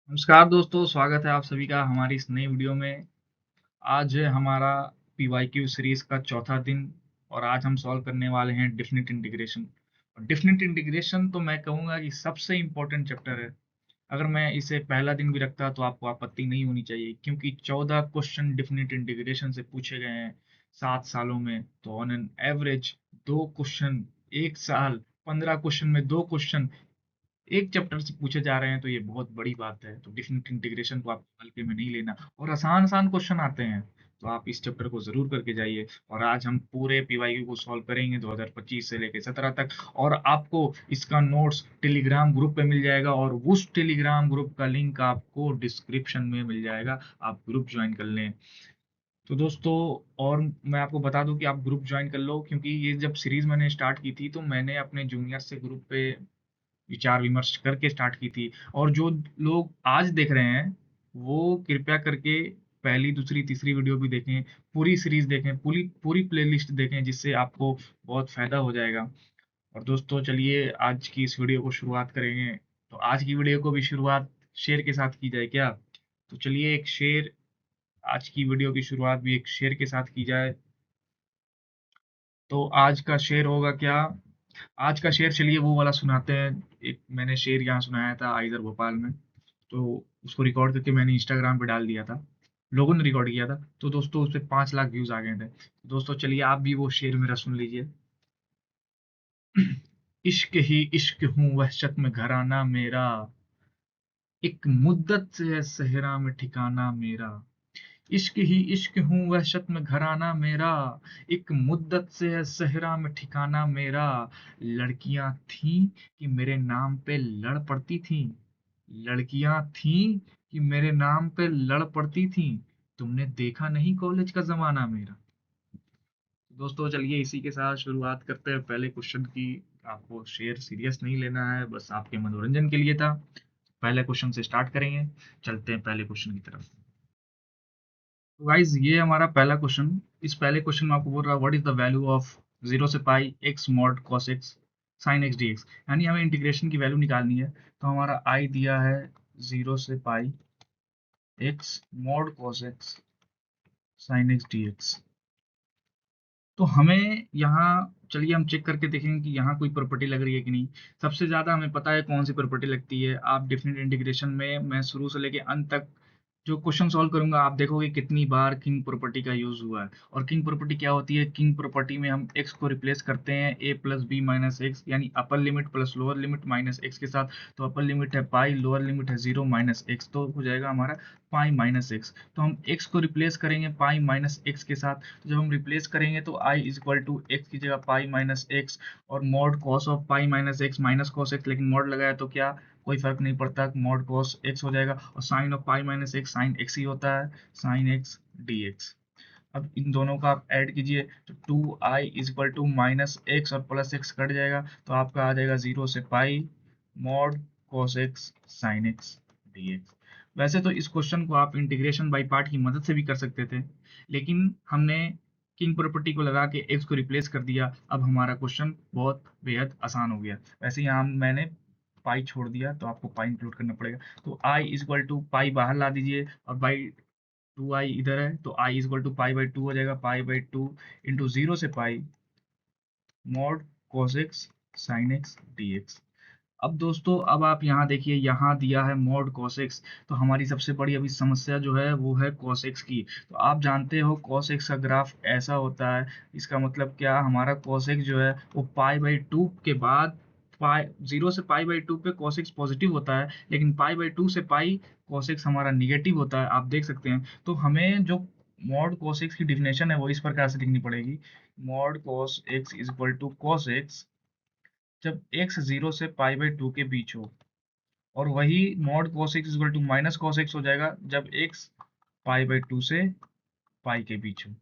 नमस्कार दोस्तों, स्वागत है आप सभी का हमारी इस नई वीडियो में। आज है हमारा पीवाईक्यू सीरीज का चौथा दिन और आज हम सॉल्व करने वाले हैं डेफिनेट इंटीग्रेशन। और डेफिनेट इंटीग्रेशन तो मैं कहूँगा कि सबसे इम्पोर्टेंट चैप्टर है। अगर मैं इसे पहला दिन भी रखता तो आपको आपत्ति नहीं होनी चाहिए, क्योंकि 14 क्वेश्चन डेफिनेट इंटीग्रेशन से पूछे गए हैं 7 सालों में। तो ऑन एन एवरेज 2 क्वेश्चन एक साल, 15 क्वेश्चन में 2 क्वेश्चन एक चैप्टर से पूछे जा रहे हैं, तो ये बहुत बड़ी बात है। तो डिफरेंट इंटीग्रेशन को आपको हल्के में नहीं लेना और आसान आसान क्वेश्चन आते हैं, तो आप इस चैप्टर को जरूर करके जाइए। और आज हम पूरे पीवाईक्यू को सॉल्व करेंगे 2025 से लेकर 17 तक। और आपको इसका नोट्स टेलीग्राम ग्रुप पे मिल जाएगा और उस टेलीग्राम ग्रुप का लिंक आपको डिस्क्रिप्शन में मिल जाएगा। आप ग्रुप ज्वाइन कर लें। तो दोस्तों, और मैं आपको बता दूं कि आप ग्रुप ज्वाइन कर लो, क्योंकि ये जब सीरीज मैंने स्टार्ट की थी तो मैंने अपने जूनियर से ग्रुप पे विचार विमर्श करके स्टार्ट की थी। और जो लोग आज देख रहे हैं वो कृपया करके पहली दूसरी तीसरी वीडियो भी देखें, पूरी सीरीज देखें, पूरी पूरी प्लेलिस्ट देखें, जिससे आपको बहुत फायदा हो जाएगा। और दोस्तों, चलिए आज की इस वीडियो को शुरुआत करेंगे। तो आज की वीडियो को भी शुरुआत शेर के साथ की जाए क्या? तो चलिए एक शेर, आज की वीडियो की शुरुआत भी एक शेर के साथ की जाए। तो आज का शेर होगा क्या? आज का शेर चलिए वो वाला सुनाते हैं। एक मैंने शेर यहाँ सुनाया था आइजर भोपाल में, तो उसको रिकॉर्ड करके मैंने इंस्टाग्राम पे डाल दिया था। लोगों ने रिकॉर्ड किया था, तो दोस्तों उस पे 5 लाख व्यूज आ गए थे। तो दोस्तों चलिए आप भी वो शेर मेरा सुन लीजिए। इश्क ही इश्क हूँ वहशत में घराना मेरा, एक मुद्दत से है सहरा में ठिकाना मेरा। इश्क ही इश्क हूँ वहशत में घराना मेरा, एक मुद्दत से है सहरा में ठिकाना मेरा। लड़कियां थीं कि मेरे नाम पे लड़ पड़ती थीं, लड़कियां थीं कि मेरे नाम पे लड़ पड़ती थीं। तुमने देखा नहीं कॉलेज का जमाना मेरा। दोस्तों चलिए इसी के साथ शुरुआत करते हैं पहले क्वेश्चन की। आपको शेयर सीरियस नहीं लेना है, बस आपके मनोरंजन के लिए था। पहले क्वेश्चन से स्टार्ट करेंगे, चलते हैं पहले क्वेश्चन की तरफ। तो गाइज ये हमारा पहला क्वेश्चन। इस पहले क्वेश्चन में आपको बोल रहा है what is the value of 0 से pi x mod cos x sine x d x. यानी हमें इंटीग्रेशन की वैल्यू निकालनी है। तो हमारा आई दिया है 0 से pi x mod cos x sine x d x. तो हमें यहाँ, चलिए हम चेक करके देखेंगे कि यहाँ कोई प्रॉपर्टी लग रही है कि नहीं। सबसे ज्यादा हमें पता है कौन सी प्रॉपर्टी लगती है। आप डेफिनेट इंटीग्रेशन में मैं शुरू से लेके अंत तक जो क्वेश्चन सॉल्व करूंगा आप देखोगे कितनी बार किंग प्रॉपर्टी का यूज हुआ है। और किंग प्रॉपर्टी क्या होती है? किंग प्रॉपर्टी में हम एक्स को रिप्लेस करते हैं ए प्लस बी माइनस एक्स, यानी upper limit plus lower limit minus x के साथ। तो अपर लिमिट है पाई, लोअर लिमिट है 0 - एक्स, तो हो जाएगा हमारा पाई माइनस एक्स। तो हम एक्स को रिप्लेस करेंगे पाई माइनस एक्स के साथ। तो जब हम रिप्लेस करेंगे तो आई इज इक्वल टू एक्स की जगह पाई माइनस एक्स, और mod cos of pi minus x minus cos x, लेकिन मॉड लगाया तो क्या कोई फर्क नहीं पड़ता, मॉड कॉस एक्स हो जाएगा। और sine of pi minus x sine x ही होता है, साइन एक्स डी एक्स। अब इन दोनों का आप ऐड कीजिए तो 2i is equal to minus x और प्लस एक्स कट जाएगा, तो आपका आ जाएगा 0 से pi mod cos x sine x d x. वैसे तो इस क्वेश्चन को आप इंटीग्रेशन बाय पार्ट की मदद से भी कर सकते थे, लेकिन हमने किंग प्रॉपर्टी को लगा के एक्स को रिप्लेस कर दिया। अब हमारा क्वेश्चन बहुत बेहद आसान हो गया। वैसे यहाँ मैंने पाई छोड़ दिया तो आपको पाई इंक्लूड करना पड़ेगा। तो आई इज इक्वल टू पाई बाहर ला दीजिए और बाई 2i इधर है, तो i is equal to pi by two हो जाएगा। पाई बाई टू इंटू 0 से pi mod cos x sin x dx। अब दोस्तों, अब आप यहाँ देखिए, यहाँ दिया है मॉड cos x। तो हमारी सबसे बड़ी अभी समस्या जो है वो है cos x की। तो आप जानते हो cos x का ग्राफ ऐसा होता है। इसका मतलब क्या, हमारा cos x जो है वो पाई बाई टू के बाद पाई 0 से पाई बाई टू पे cos x पॉजिटिव होता है, लेकिन पाई बाई टू से पाई cos x हमारा निगेटिव होता है, आप देख सकते हैं। तो हमें जो मॉड cos x की डिफिनेशन है वो इस प्रकार से लिखनी पड़ेगी। Mod cos x is equal to cos x जब x 0 से पाई बाई टू के बीच हो, और वही mod cos x equal to minus cos x हो जाएगा जब x पाई बाई टू से पाई के बीच हो।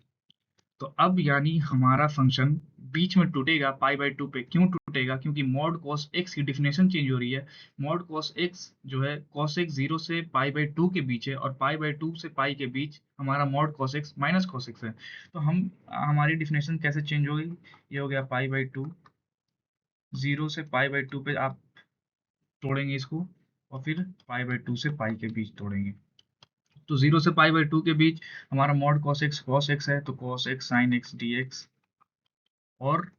तो अब यानी हमारा फंक्शन बीच में टूटेगा पाई बाई टू पे। क्यों टूटेगा? क्योंकि मॉड cos x की डिफिनेशन चेंज हो रही है। मॉड cos x जो है cos x 0 से पाई बाई टू के बीच है, और पाई बाई टू से पाई के बीच हमारा mod cos x minus cos x है। तो हम हमारी डिफिनेशन कैसे चेंज हो गई? ये हो गया पाई बाई टू, 0 से पाई बाई टू पे आप तोड़ेंगे इसको, और फिर पाई बाई टू से पाई के बीच तोड़ेंगे। तो 0 से पाई बाई टू के बीच हमारा मॉड कॉस एक्स है, तो cos x sine x d x. और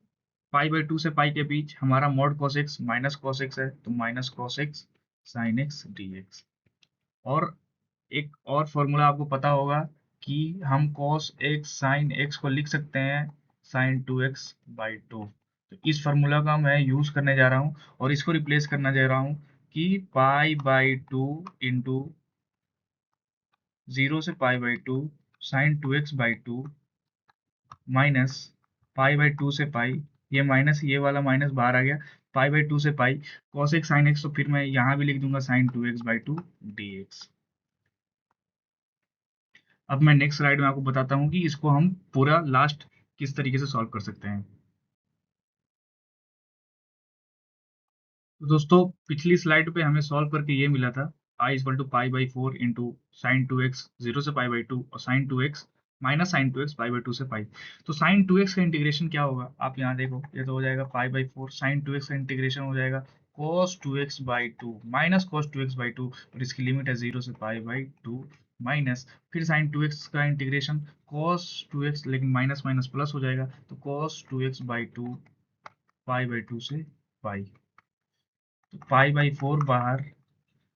पाई बाई टू से पाई के बीच हमारा mod cos x minus cos x है, तो minus cos x sine x d x. और एक और फॉर्मूला आपको पता होगा कि हम cos x sin x को लिख सकते हैं sin 2x बाई टू। तो इस फार्मूला का मैं यूज करने जा रहा हूँ और इसको रिप्लेस करना जा रहा हूँ कि पाई बाई टू इंटू 0 से pi by two sine 2x by two minus pi by two से पाई, ये माइनस ये वाला माइनस बाहर आ गया, पाई बाई टू से pi cos x sin x, तो फिर मैं यहाँ भी लिख दूंगा sine 2x by two d x. अब मैं नेक्स्ट स्लाइड में आपको बताता हूँ कि इसको हम पूरा लास्ट किस तरीके से सॉल्व कर सकते हैं। तो दोस्तों पिछली स्लाइड पे हमें सॉल्व करके ये मिला था I equal to pi by four into sine two x zero से पाई बाई टू और sine two x minus sine two x pi by two से पाई। तो साइन टू एक्स का इंटीग्रेशन क्या होगा, आप यहाँ देखो, ये तो हो जाएगा pi by four, sine two x का इंटीग्रेशन हो जाएगा cos two x by two minus cos two x by two, और इसकी लिमिट है जीरो से पाई बाई टू माइनस फिर साइन टू एक्स का इंटीग्रेशन कॉस टू एक्स, लेकिन माइनस माइनस प्लस हो जाएगा, तो cos two x by to pi by two से पाई। तो पाई बाई फोर बाहर,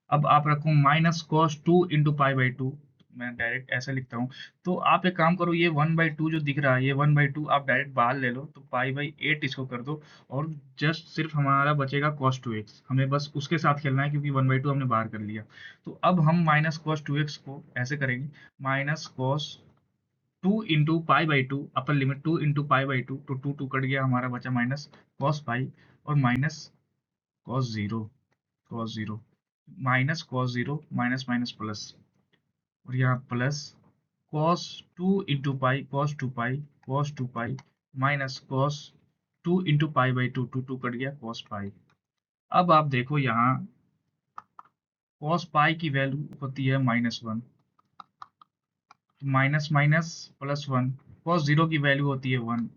अब आप रखो minus cos two into pi by to, मैं डायरेक्ट ऐसे लिखता हूँ। तो आप एक काम करो, ये वन बाई टू जो दिख रहा है, ये वन बाई टू आप डायरेक्ट बाहर ले लो, तो पाई बाई एट इसको कर दो, और जस्ट सिर्फ हमारा बचेगा कॉस टू एक्स, हमें बस उसके साथ खेलना है क्योंकि वन बाई टू हमने बाहर कर लिया। तो अब हम माइनस कॉस टू एक्स को ऐसे करेंगे, minus cos two into pi by two upper limit two into pi by two, तो टू टू कट गया, हमारा बचा माइनस कॉस पाई और minus cos zero, cos zero minus cos zero minus minus plus, और यहाँ plus cos two into pi cos two pi minus cos two into pi by two, two two cut गया cos pi. अब आप देखो यहाँ cos pi की value होती है minus one, minus minus plus one, cos zero की value होती है वन,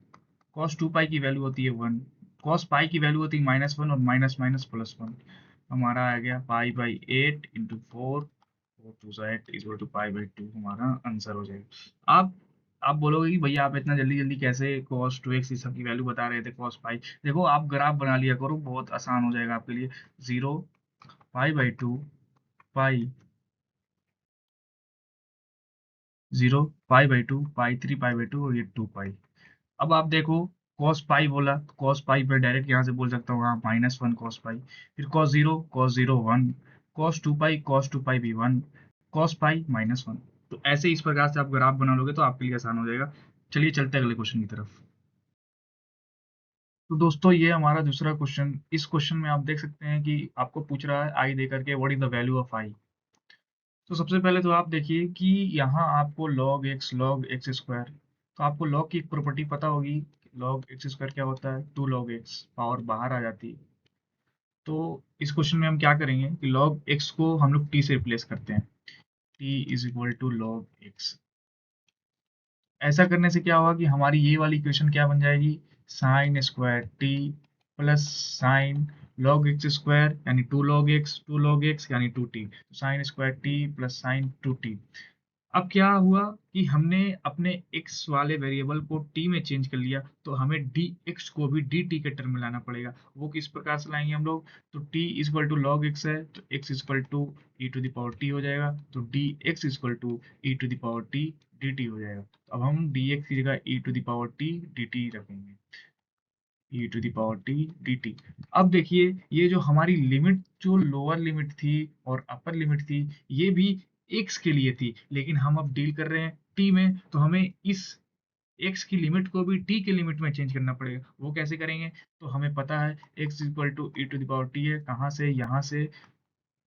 कॉस टू पाई की वैल्यू होती है वन, कॉस पाई की वैल्यू होती है माइनस वन, और माइनस माइनस प्लस वन, हमारा आ गया pi by eight into four, four two सा eight equal to pi by two, हमारा आंसर हो जाएगा। आप बोलोगे कि भैया आप इतना जल्दी जल्दी कैसे cos 2x इस सब की वैल्यू बता रहे थे cos पाई। देखो आप ग्राफ बना लिया करो, बहुत आसान हो जाएगा आपके लिए। Zero pi by to pi, zero pi by to pi, three pi by two, और ये टू पाई। अब आप देखो cos पाई बोला, cos पाई पर डायरेक्ट यहाँ से बोल सकता हूँ, हाँ माइनस वन cos पाई, फिर cos zero one, cos two pi भी one, cos pi minus one. तो ऐसे इस प्रकार से आप ग्राफ बना लोगे तो आपके लिए आसान हो जाएगा। चलिए चलते हैं अगले क्वेश्चन की तरफ। तो दोस्तों ये हमारा दूसरा क्वेश्चन, इस क्वेश्चन में आप देख सकते हैं कि आपको पूछ रहा है आई दे करके what is the value of I. तो सबसे पहले तो आप देखिए कि यहाँ आपको log x स्क्वायर, तो आपको log की एक प्रॉपर्टी पता होगी, log x स्क्वायर क्या होता है, टू log x, पावर बाहर आ जाती है। तो इस क्वेश्चन में हम क्या करेंगे कि log x को हम लोग t से रिप्लेस करते हैं, t is equal to log x। ऐसा करने से क्या होगा कि हमारी ये वाली इक्वेशन क्या बन जाएगी, sine square t plus sine log x square यानी टू लॉग एक्स यानी two t, sine square t plus sine two t. अब क्या हुआ कि हमने अपने x वाले वेरिएबल को t में चेंज कर लिया, तो हमें dx को भी dt के टर्म में लाना पड़ेगा। वो किस प्रकार से लाएंगे हम लोग, तो t equal to log x है, तो x equal to e to the power t हो जाएगा, तो dx equal to e to the power t dt हो जाएगा। तो अब हम dx की जगह e to the power t dt रखेंगे, ई टू दावर t dt। अब देखिए ये जो हमारी लिमिट, जो लोअर लिमिट थी और अपर लिमिट थी, ये भी x के लिए थी, लेकिन हम अब डील कर रहे हैं t में, तो हमें इस x की लिमिट को भी t के लिमिट में चेंज करना पड़ेगा। वो कैसे करेंगे, तो हमें पता है x equal to e to the power t है, कहाँ से, यहाँ से।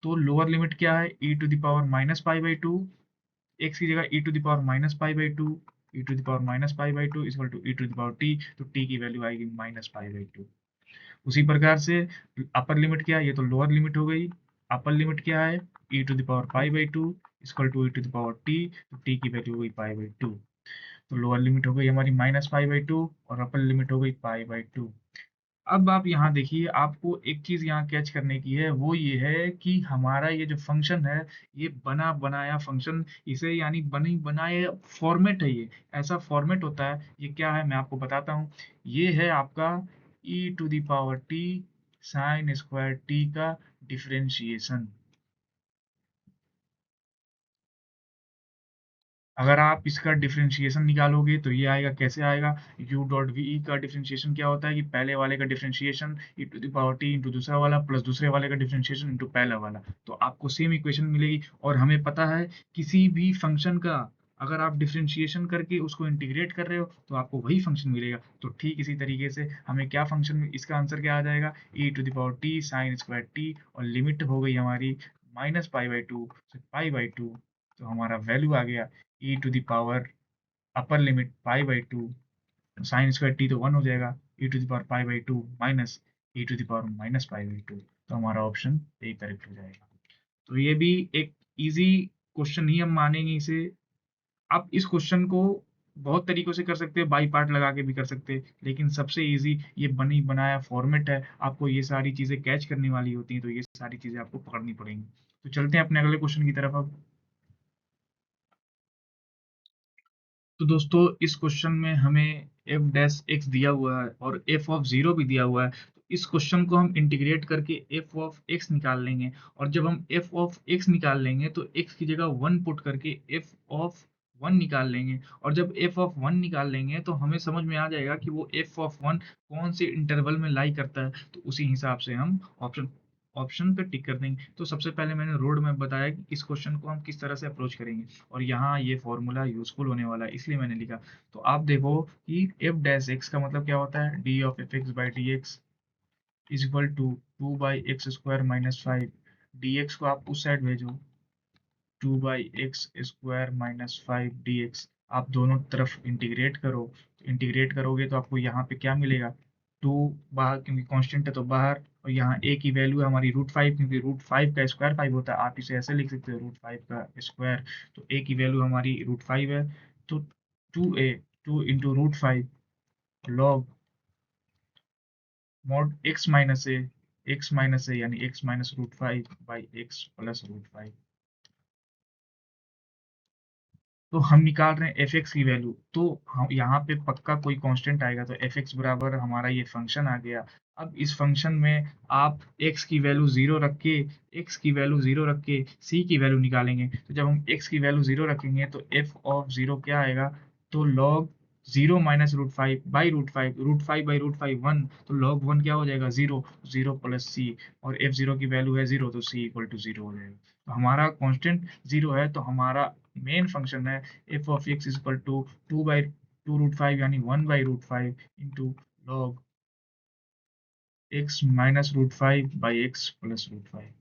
तो लोअर लिमिट क्या है, e to the power minus pi by two, x की जगह e to the power minus pi by two, e to the power minus pi by two equal to e to the power t, तो टी की value आएगी minus pi by two. उसी प्रकार से अपर limit क्या है, ये तो लोअर लिमिट हो गई, अपर लिमिट क्या है, e to the power pi by two equal to e to the power t, तो टी की वैल्यू हो गई पाई बाई टू। तो लोअर लिमिट हो गई हमारी माइनस पाई बाई टू और अपर लिमिट हो गई पाई बाई टू। अब आप यहाँ देखिए, आपको एक चीज यहाँ कैच करने की है, वो ये है कि हमारा ये जो फंक्शन है, ये बना बनाया फंक्शन, इसे यानी बनी बनाए फॉर्मेट है ये, ऐसा फॉर्मेट होता है। ये क्या है मैं आपको बताता हूँ। ये है आपका e⁻t साइन स्क्वायर t का डिफरेंशिएशन। अगर आप इसका डिफरेंशिएशन निकालोगे तो ये आएगा, कैसे आएगा, u डॉट वी का डिफरेंशिएशन क्या होता है कि पहले वाले का डिफरेंशिएशन e⁻t इंटू दूसरा वाला प्लस दूसरे वाले का डिफरेंशिएशन इंटू पहला वाला, तो आपको सेम इक्वेशन मिलेगी। और हमें पता है किसी भी फंक्शन का अगर आप डिफरेंशिएशन करके उसको इंटीग्रेट कर रहे हो तो आपको वही फंक्शन मिलेगा। तो ठीक इसी तरीके से हमें क्या फंक्शन, इसका आंसर क्या आ जाएगा, e⁻t साइन स्क्वायर t, और लिमिट हो गई हमारी -π/2 से π/2, तो हमारा वैल्यू आ गया e⁻, upper limit π/2, sine square t तो 1 हो जाएगा, e⁻π/2 माइनस e⁻−π/2, तो हमारा ऑप्शन ए करेक्ट हो जाएगा। तो ये भी एक इजी क्वेश्चन ही हम मानेंगे इसे। आप इस क्वेश्चन को बहुत तरीकों से कर सकते हैं, बाई पार्ट लगा के भी कर सकते हैं, लेकिन सबसे इजी ये बनी बनाया फॉर्मेट है। आपको ये सारी चीजें कैच करने वाली होती हैं, तो ये सारी चीजें आपको पकड़नी पड़ेंगी। तो चलते हैं अपने अगले क्वेश्चन की तरफ अब। तो दोस्तों इस क्वेश्चन में हमें एफ डैश एक्स दिया हुआ है और एफ ऑफ जीरो भी दिया हुआ है। तो इस क्वेश्चन को हम इंटीग्रेट करके एफ ऑफ एक्स निकाल लेंगे, और जब हम एफ ऑफ एक्स निकाल लेंगे तो एक्स की जगह वन पुट करके एफ ऑफ वन निकाल लेंगे। और जब एफ ऑफ वन निकाल लेंगे तो हमें समझ में आ जाएगा कि वो एफ ऑफ वन कौन से इंटरवल में लाई करता है, तो उसी हिसाब से हम ऑप्शन ऑप्शन पे टिक कर देंगे। तो सबसे पहले मैंने रोड मैप बताया कि इस क्वेश्चन को हम किस तरह से अप्रोच करेंगे, और यहाँ ये फॉर्मूला यूजफुल होने वाला है इसलिए मैंने लिखा। तो आप देखो कि एफ डैश एक्स का मतलब क्या होता है, d of f x by d x is equal to 2/x² - 5। D x को आप उस साइड भेजो, 2/x² - 5 dx, आप दोनों तरफ इंटीग्रेट करो। इंटीग्रेट करोगे तो आपको यहाँ पे क्या मिलेगा, 2 बाहर क्योंकि कांस्टेंट है तो बाहर, और यहाँ a की वैल्यू है हमारी √5, क्योंकि √5 का स्क्वायर 5 होता है, आप इसे ऐसे लिख सकते हो √5 का स्क्वायर। तो a की वैल्यू हमारी √5 है, तो 2 into √5 log mod x - a यानी x - √5/x+√5। तो हम निकाल रहे हैं एफ एक्स की वैल्यू, तो हम यहाँ पे पक्का कोई कांस्टेंट आएगा, तो एफ एक्स बराबर हमारा ये फंक्शन आ गया। अब इस फंक्शन में आप एक्स की वैल्यू जीरो रख के, एक्स की वैल्यू जीरो रख के सी की वैल्यू निकालेंगे। तो जब हम एक्स की वैल्यू जीरो रखेंगे तो एफ ऑफ जीरो क्या आएगा, तो लॉग जीरो माइनस √5/√5, √5/√5 1, तो लॉग वन क्या हो जाएगा, जीरो, जीरो प्लस सी, और एफ जीरो की वैल्यू है जीरो, तो सी इक्वल टू जीरो हो जाएगा। तो हमारा कांस्टेंट जीरो है, तो हमारा मेन फंक्शन है f of x is equal to 2/√5 यानी 1/√5 इंटू लॉग x - √5/x+√5।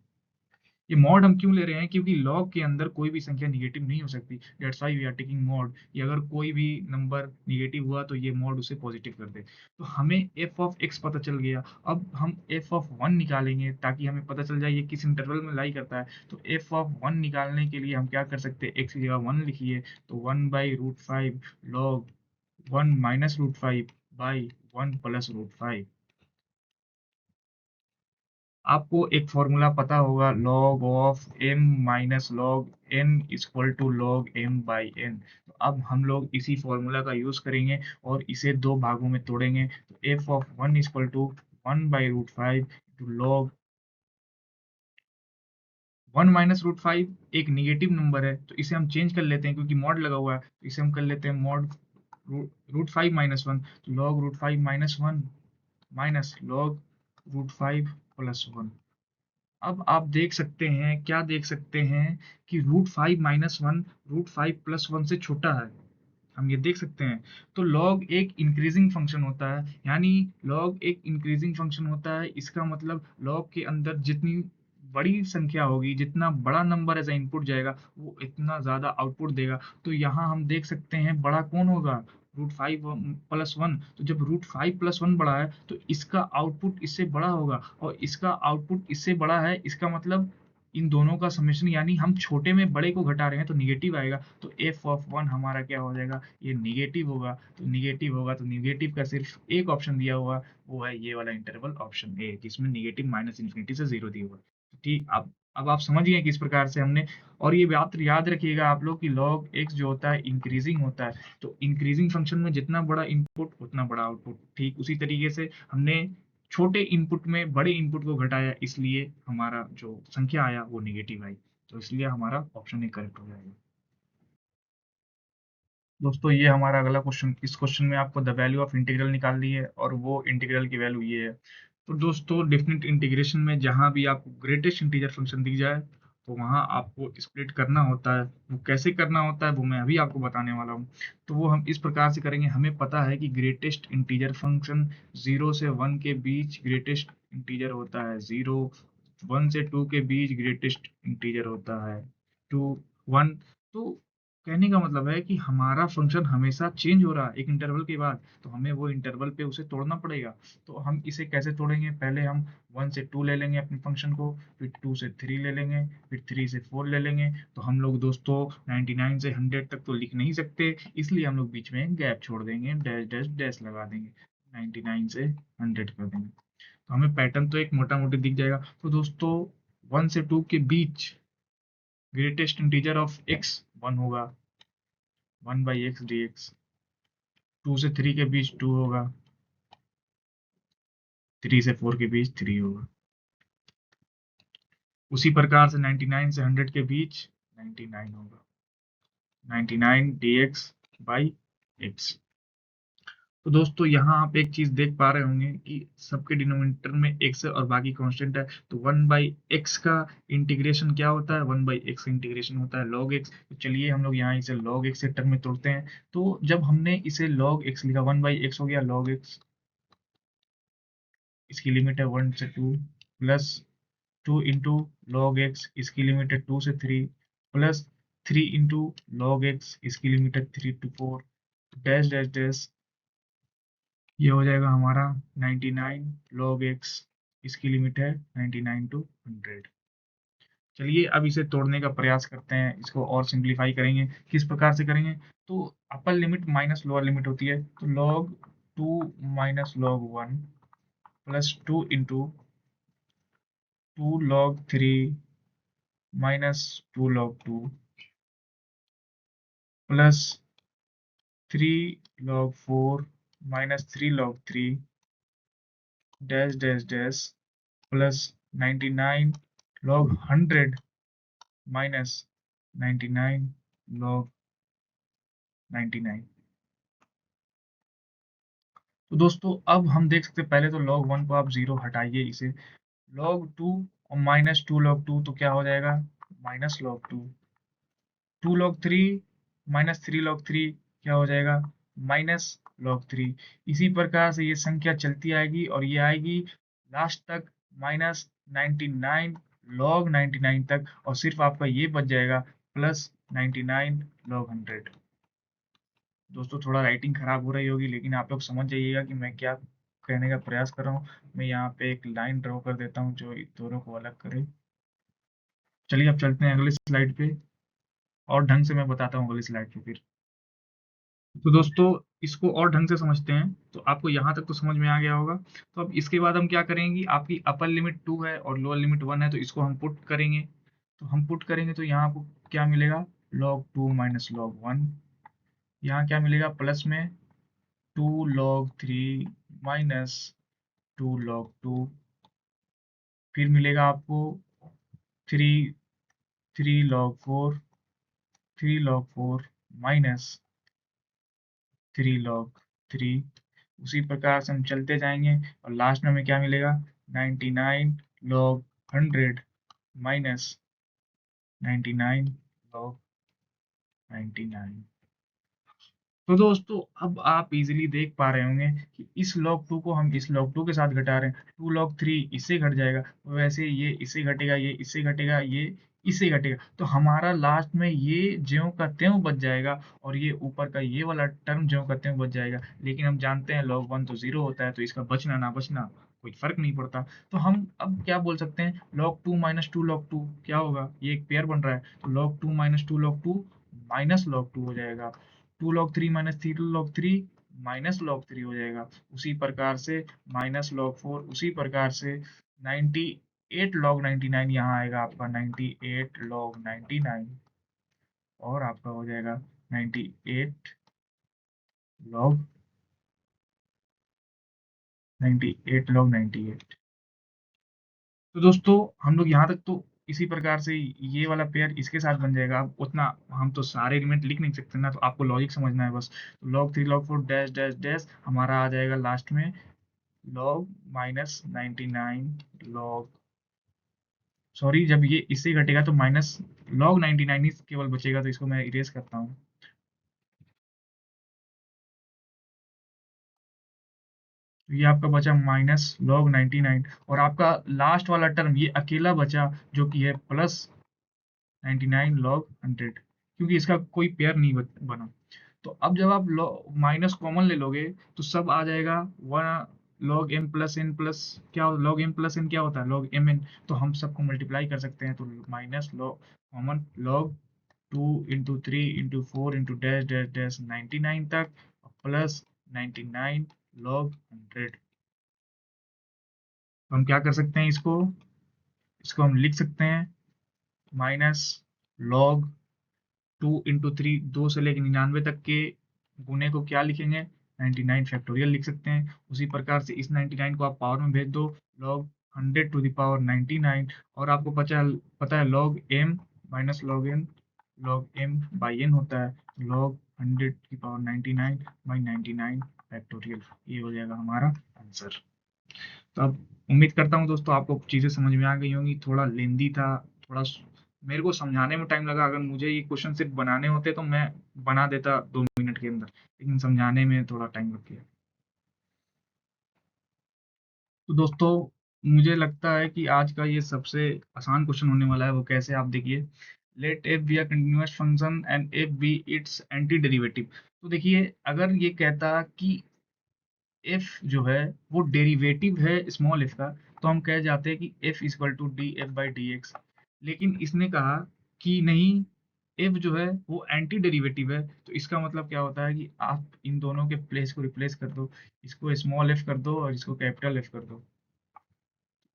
ये मॉड हम क्यों ले रहे हैं, क्योंकि लॉग के अंदर कोई भी संख्या निगेटिव नहीं हो सकती, that's why we are taking mod. ये अगर कोई भी नंबर निगेटिव हुआ तो ये मॉड उसे पॉजिटिव कर दे। तो हमें एफ ऑफ एक्स पता चल गया, अब हम एफ ऑफ वन निकालेंगे ताकि हमें पता चल जाए ये किस इंटरवल में लाई करता है। तो एफ ऑफ वन निकालने के लिए हम क्या कर सकते हैं, एक्स की जगह वन लिखिए, तो 1/√5 लॉग 1 - √5/1+√5। आपको एक फॉर्मूला पता होगा, log of m minus log n equal to log m/n। तो अब हम लोग इसी फॉर्मूला का यूज करेंगे और इसे दो भागों में तोड़ेंगे। तो f of one equal to 1/√5 log 1 - √5 एक निगेटिव नंबर है, तो इसे हम चेंज कर लेते हैं क्योंकि मॉड लगा हुआ है, तो इसे हम कर लेते हैं मॉड √5 - 1, तो log √5 - 1 माइनस log √5 + 1। अब आप देख सकते हैं, क्या देख सकते हैं कि √5 - 1 √5 + 1 से छोटा है, हम ये देख सकते हैं। तो log एक इंक्रीजिंग फंक्शन होता है, यानी log एक इंक्रीजिंग फंक्शन होता है, इसका मतलब log के अंदर जितनी बड़ी संख्या होगी, जितना बड़ा नंबर एज इनपुट जाएगा वो इतना ज्यादा आउटपुट देगा। तो यहाँ हम देख सकते हैं बड़ा कौन होगा, √5 + 1। तो जब √5 + 1 बड़ा है तो इसका आउटपुट इससे बड़ा होगा, और इसका आउटपुट इससे बड़ा है, इसका मतलब इन दोनों का समेशन, यानी हम छोटे में बड़े को घटा रहे हैं तो निगेटिव आएगा, तो एफ ऑफ वन हमारा क्या हो जाएगा, ये निगेटिव होगा। तो निगेटिव होगा तो निगेटिव का सिर्फ एक ऑप्शन दिया हुआ, वो है ये वाला इंटरवल ऑप्शन ए, जिसमें निगेटिव माइनस इन्फिनिटी से जीरो दिया हुआ है। ठीक, अब आप समझ गए किस प्रकार से हमने। और ये बात याद रखिएगा आप लोग कि log x जो होता है इंक्रीजिंग होता है, तो इंक्रीजिंग फंक्शन में जितना बड़ा इनपुट उतना बड़ा आउटपुट। ठीक उसी तरीके से हमने छोटे इनपुट में बड़े इनपुट को घटाया, इसलिए हमारा जो संख्या आया वो निगेटिव आई, तो इसलिए हमारा ऑप्शन ए करेक्ट हो जाएगा। दोस्तों ये हमारा अगला क्वेश्चन, इस क्वेश्चन में आपको द वैल्यू ऑफ इंटीग्रल निकालनी है और वो इंटीग्रल की वैल्यू ये है। तो दोस्तों डेफिनेट इंटीग्रेशन में जहां भी आपको ग्रेटेस्ट इंटीजर फंक्शन दिख जाए तो वहां आपको स्प्लिट करना होता है। वो कैसे करना होता है वो मैं अभी आपको बताने वाला हूँ। तो वो हम इस प्रकार से करेंगे, हमें पता है कि ग्रेटेस्ट इंटीजर फंक्शन 0 से 1 के बीच ग्रेटेस्ट इंटीजर होता है, 0 1 से 2 के बीच ग्रेटेस्ट इंटीजर होता है, 2 1। तो कहने का मतलब है कि हमारा फंक्शन हमेशा चेंज हो रहा है एक इंटरवल के बाद, तो हमें वो इंटरवल पे उसे तोड़ना पड़ेगा। तो हम इसे कैसे तोड़ेंगे, पहले हम 1 से 2 ले लेंगे अपने फंक्शन को, फिर 2 से 3 ले लेंगे, फिर 3 से 4 ले लेंगे। तो हम लोग दोस्तों 99 से 100 तक तो लिख नहीं सकते, इसलिए हम लोग बीच में गैप छोड़ देंगे, डैश डैश डैश लगा देंगे, 99 से 100 कर देंगे। तो हमें पैटर्न तो एक मोटा मोटी दिख जाएगा। तो दोस्तों 1 से 2 के बीच ग्रेटेस्ट इंटीजर ऑफ x 1 होगा, 1/x dx। 2 से 3 के बीच 2 होगा, 3 से 4 के बीच 3 होगा। उसी प्रकार से 99 से 100 के बीच 99 होगा, 99 dx बाई x। तो दोस्तों यहाँ आप एक चीज देख पा रहे होंगे कि सबके डिनोमिनेटर में x है और बाकी कांस्टेंट है, तो 1/x का इंटीग्रेशन क्या होता है, 1/x इंटीग्रेशन होता है log x। तो चलिए हम लोग यहाँ इसे log x से टर्म में तोड़ते हैं। तो जब हमने इसे log x लिखा, 1/x हो गया log x, इसकी लिमिट है 1 से 2, प्लस 2 इंटू लॉग एक्स, इसकी लिमिट है 2 से 3, प्लस 3 इंटू लॉग एक्स, इसकी लिमिट है 3 to 4, डैश डैश डैश, ये हो जाएगा हमारा 99 log x, इसकी लिमिट है 99 to 100। चलिए अब इसे तोड़ने का प्रयास करते हैं, इसको और सिंप्लीफाई करेंगे। किस प्रकार से करेंगे, तो upper limit minus lower limit होती है, तो log 2 minus log 1 plus 2 into 2 log 3 minus 2 log 2 plus 3 log 4 minus 3 log 3 dash dash dash, plus 99 log 100 minus 99 log 99। तो दोस्तों अब हम देख सकते हैं, पहले तो log 1 को आप जीरो हटाइए, इसे log 2 और माइनस 2 log 2 तो क्या हो जाएगा, minus log 2, 2 log 3 minus 3 log 3 क्या हो जाएगा, माइनस log 3। इसी प्रकार से ये संख्या चलती आएगी और ये आएगी लास्ट तक माइनस 99 log 99 तक, और सिर्फ आपका ये बच जाएगा प्लस 99 log 100। दोस्तों थोड़ा राइटिंग खराब हो रही होगी, लेकिन आप लोग समझ जाइएगा कि मैं क्या कहने का प्रयास कर रहा हूँ। मैं यहाँ पे एक लाइन ड्रॉ कर देता हूँ जो इन दोनों को अलग करे। चलिए अब चलते हैं अगले स्लाइड पे, और ढंग से मैं बताता हूँ अगली स्लाइड पे फिर। तो दोस्तों इसको और ढंग से समझते हैं, तो आपको यहाँ तक तो समझ में आ गया होगा। तो अब इसके बाद हम क्या करेंगे, आपकी अपर लिमिट 2 है और लोअर लिमिट 1 है, तो इसको हम पुट करेंगे। तो हम पुट करेंगे तो यहाँ आपको क्या मिलेगा, log 2 माइनस log 1, यहाँ क्या मिलेगा प्लस में 2 log 3 माइनस 2 log 2, फिर मिलेगा आपको 3 3 log 4, 3 log 4 माइनस 3 log 3। उसी प्रकार से हम चलते जाएंगे और लास्ट में हमें क्या मिलेगा, 99 log 100 माइनस 99 log 99। तो दोस्तों अब आप इजीली देख पा रहे होंगे कि इस log 2 को हम इस log 2 के साथ घटा रहे हैं, 2 log 3 इससे घट जाएगा, वैसे ये इससे घटेगा, ये इससे घटेगा, ये इससे घटेगा, तो हमारा लास्ट में ये ज्यों का त्यों बच जाएगा, और ये ऊपर का ये वाला टर्म ज्यों का त्यों बच जाएगा। लेकिन हम जानते हैं log 1 तो जीरो होता है, तो इसका बचना ना बचना कोई फर्क नहीं पड़ता। तो हम अब क्या बोल सकते हैं, log 2 माइनस टू log 2 क्या होगा, ये एक पेयर बन रहा है, तो log 2 minus two log 2 minus log 2 हो जाएगा, 2 log 3 minus 3 log 3 minus log 3 हो जाएगा। उसी प्रकार से माइनस log 4, उसी प्रकार से 98 log 99 यहाँ आएगा आपका 98 log 99, और आपका हो जाएगा 98 log 98 log 98। तो दोस्तों हम लोग यहाँ तक तो इसी प्रकार से ये वाला पेयर इसके साथ बन जाएगा। अब उतना हम तो सारे एलिमेंट लिख नहीं सकते ना, तो आपको लॉजिक समझना है बस। तो log 3 log 4 dash dash dash हमारा आ जाएगा लास्ट में log माइनस 99 log, सॉरी जब ये इससे घटेगा तो माइनस log 99 ही केवल बचेगा, तो इसको मैं इरेज करता हूँ। तो ये आपका बचा माइनस log 99, और आपका लास्ट वाला टर्म ये अकेला बचा जो कि है प्लस 99 log 100, क्योंकि इसका कोई पेयर नहीं बना। तो अब जब आप माइनस कॉमन ले लोगे तो सब आ जाएगा one, log m plus n plus क्या, log m प्लस n क्या होता है, log mn। तो हम सबको मल्टीप्लाई कर सकते हैं, तो minus log common log 2 into 3 into 4 into dash dash dash 99 तक, प्लस 99 log 100। तो हम क्या कर सकते हैं, इसको इसको हम लिख सकते हैं माइनस log 2 इंटू 3, 2 से लेकर 99 तक के गुने को क्या लिखेंगे, 99 फैक्टोरियल लिख सकते हैं। उसी प्रकार से इस 99 को आप पावर में भेज दो, log 100 टू द पावर 99, और आपको पता है log m minus log m by n होता है, log 100 की पावर 99 बाई 99 फैक्टोरियल, ये हो जाएगा हमारा आंसर। तो अब उम्मीद करता हूँ दोस्तों आपको चीज़ें समझ में आ गई होंगी। थोड़ा लेंदी था, थोड़ा मेरे को समझाने में टाइम लगा। अगर मुझे ये क्वेश्चन सिर्फ बनाने होते तो मैं बना देता 2 मिनट के अंदर, लेकिन समझाने में थोड़ा टाइम लग गया। तो दोस्तों मुझे लगता है कि आज का ये सबसे आसान क्वेश्चन होने वाला है। वो कैसे, आप देखिए, let f be a continuous function and f be its anti derivative. तो देखिए अगर ये कहता कि एफ जो है वो डेरिवेटिव है स्मॉल एफ का, तो हम कह जाते हैं कि f equal to d f by d x. लेकिन इसने कहा कि नहीं, एफ जो है वो एंटी डेरिवेटिव है, तो इसका मतलब क्या होता है कि आप इन दोनों के प्लेस को रिप्लेस कर दो, इसको स्मॉल एफ कर दो और इसको कैपिटल एफ कर दो,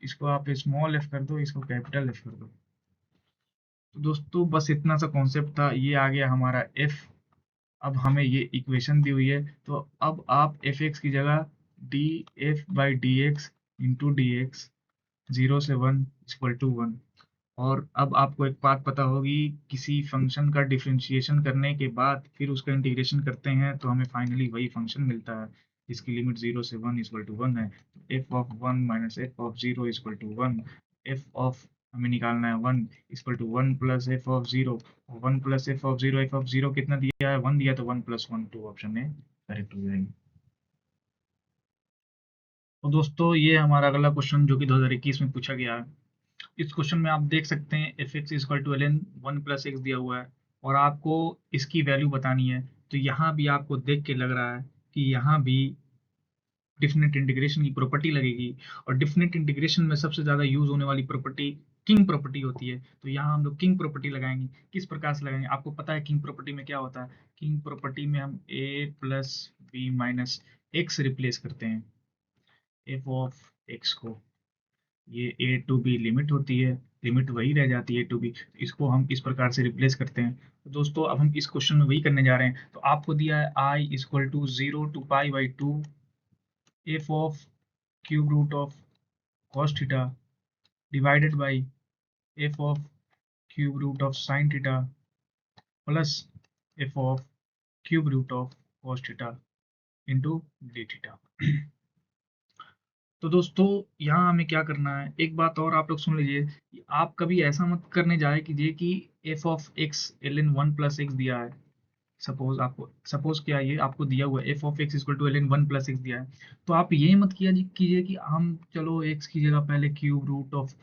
इसको आप स्मॉल एफ कर दो, इसको कैपिटल एफ कर दो। तो दोस्तों बस इतना सा कॉन्सेप्ट था, ये आ गया हमारा एफ। अब हमें ये इक्वेशन दी हुई है, तो अब आप एफ एक्स की जगह D f by d x into D x 0 से 1 इक्वल टू 1। और अब आपको एक बात पता होगी, किसी फंक्शन का डिफरेंशिएशन करने के बाद फिर उसका इंटीग्रेशन करते हैं तो हमें फाइनली वही फंक्शन मिलता है जिसकी लिमिट 0 से 1 इक्वल टू 1 है। F of 1 minus f of 0 equal to 1। F of हमें निकालना है 1 equal to 1 plus f of 0, 1 plus f of 0, f of 0 कितना दिया है, 1 दिया, तो 1 प्लस 1 2 ऑप्शन में करेक्ट हो जाएंगे। तो दोस्तों ये हमारा अगला क्वेश्चन जो कि 2021 में पूछा गया है। इस क्वेश्चन में आप देख सकते हैं f x equal to l n 1 plus x दिया हुआ है, और आपको इसकी वैल्यू बतानी है। तो यहाँ भी आपको देख के लग रहा है कि यहाँ भी डिफिनेट इंटीग्रेशन की प्रॉपर्टी लगेगी, और डिफिनेट इंटीग्रेशन में सबसे ज़्यादा यूज होने वाली प्रॉपर्टी किंग प्रॉपर्टी होती है। तो यहाँ हम लोग किंग प्रॉपर्टी लगाएंगे। किस प्रकार से लगाएंगे, आपको पता है किंग प्रॉपर्टी में क्या होता है। किंग प्रॉपर्टी में हम A plus B minus x replace करते हैं एफ ऑफ एक्स को। ये ए टू बी लिमिट होती है, लिमिट वही रह जाती है ए टू बी, इसको हम इस प्रकार से रिप्लेस करते हैं। तो दोस्तों अब हम इस क्वेश्चन में वही करने जा रहे हैं। तो आपको दिया है I equal to 0 two pi by 2 f of cube root of cos theta divided by f of cube root of sine theta plus f of cube root of cos theta into d theta. तो दोस्तों यहाँ हमें क्या करना है, एक बात और आप लोग सुन लीजिए कि आप कभी ऐसा मत करने जाए कि f of x l n 1 plus x दिया है। सपोज क्या, ये आपको दिया हुआ है f of x equal to l n 1 plus x दिया है, तो आप ये मत किया कीजिए कि हम चलो एक्स की जगह पहले cube root of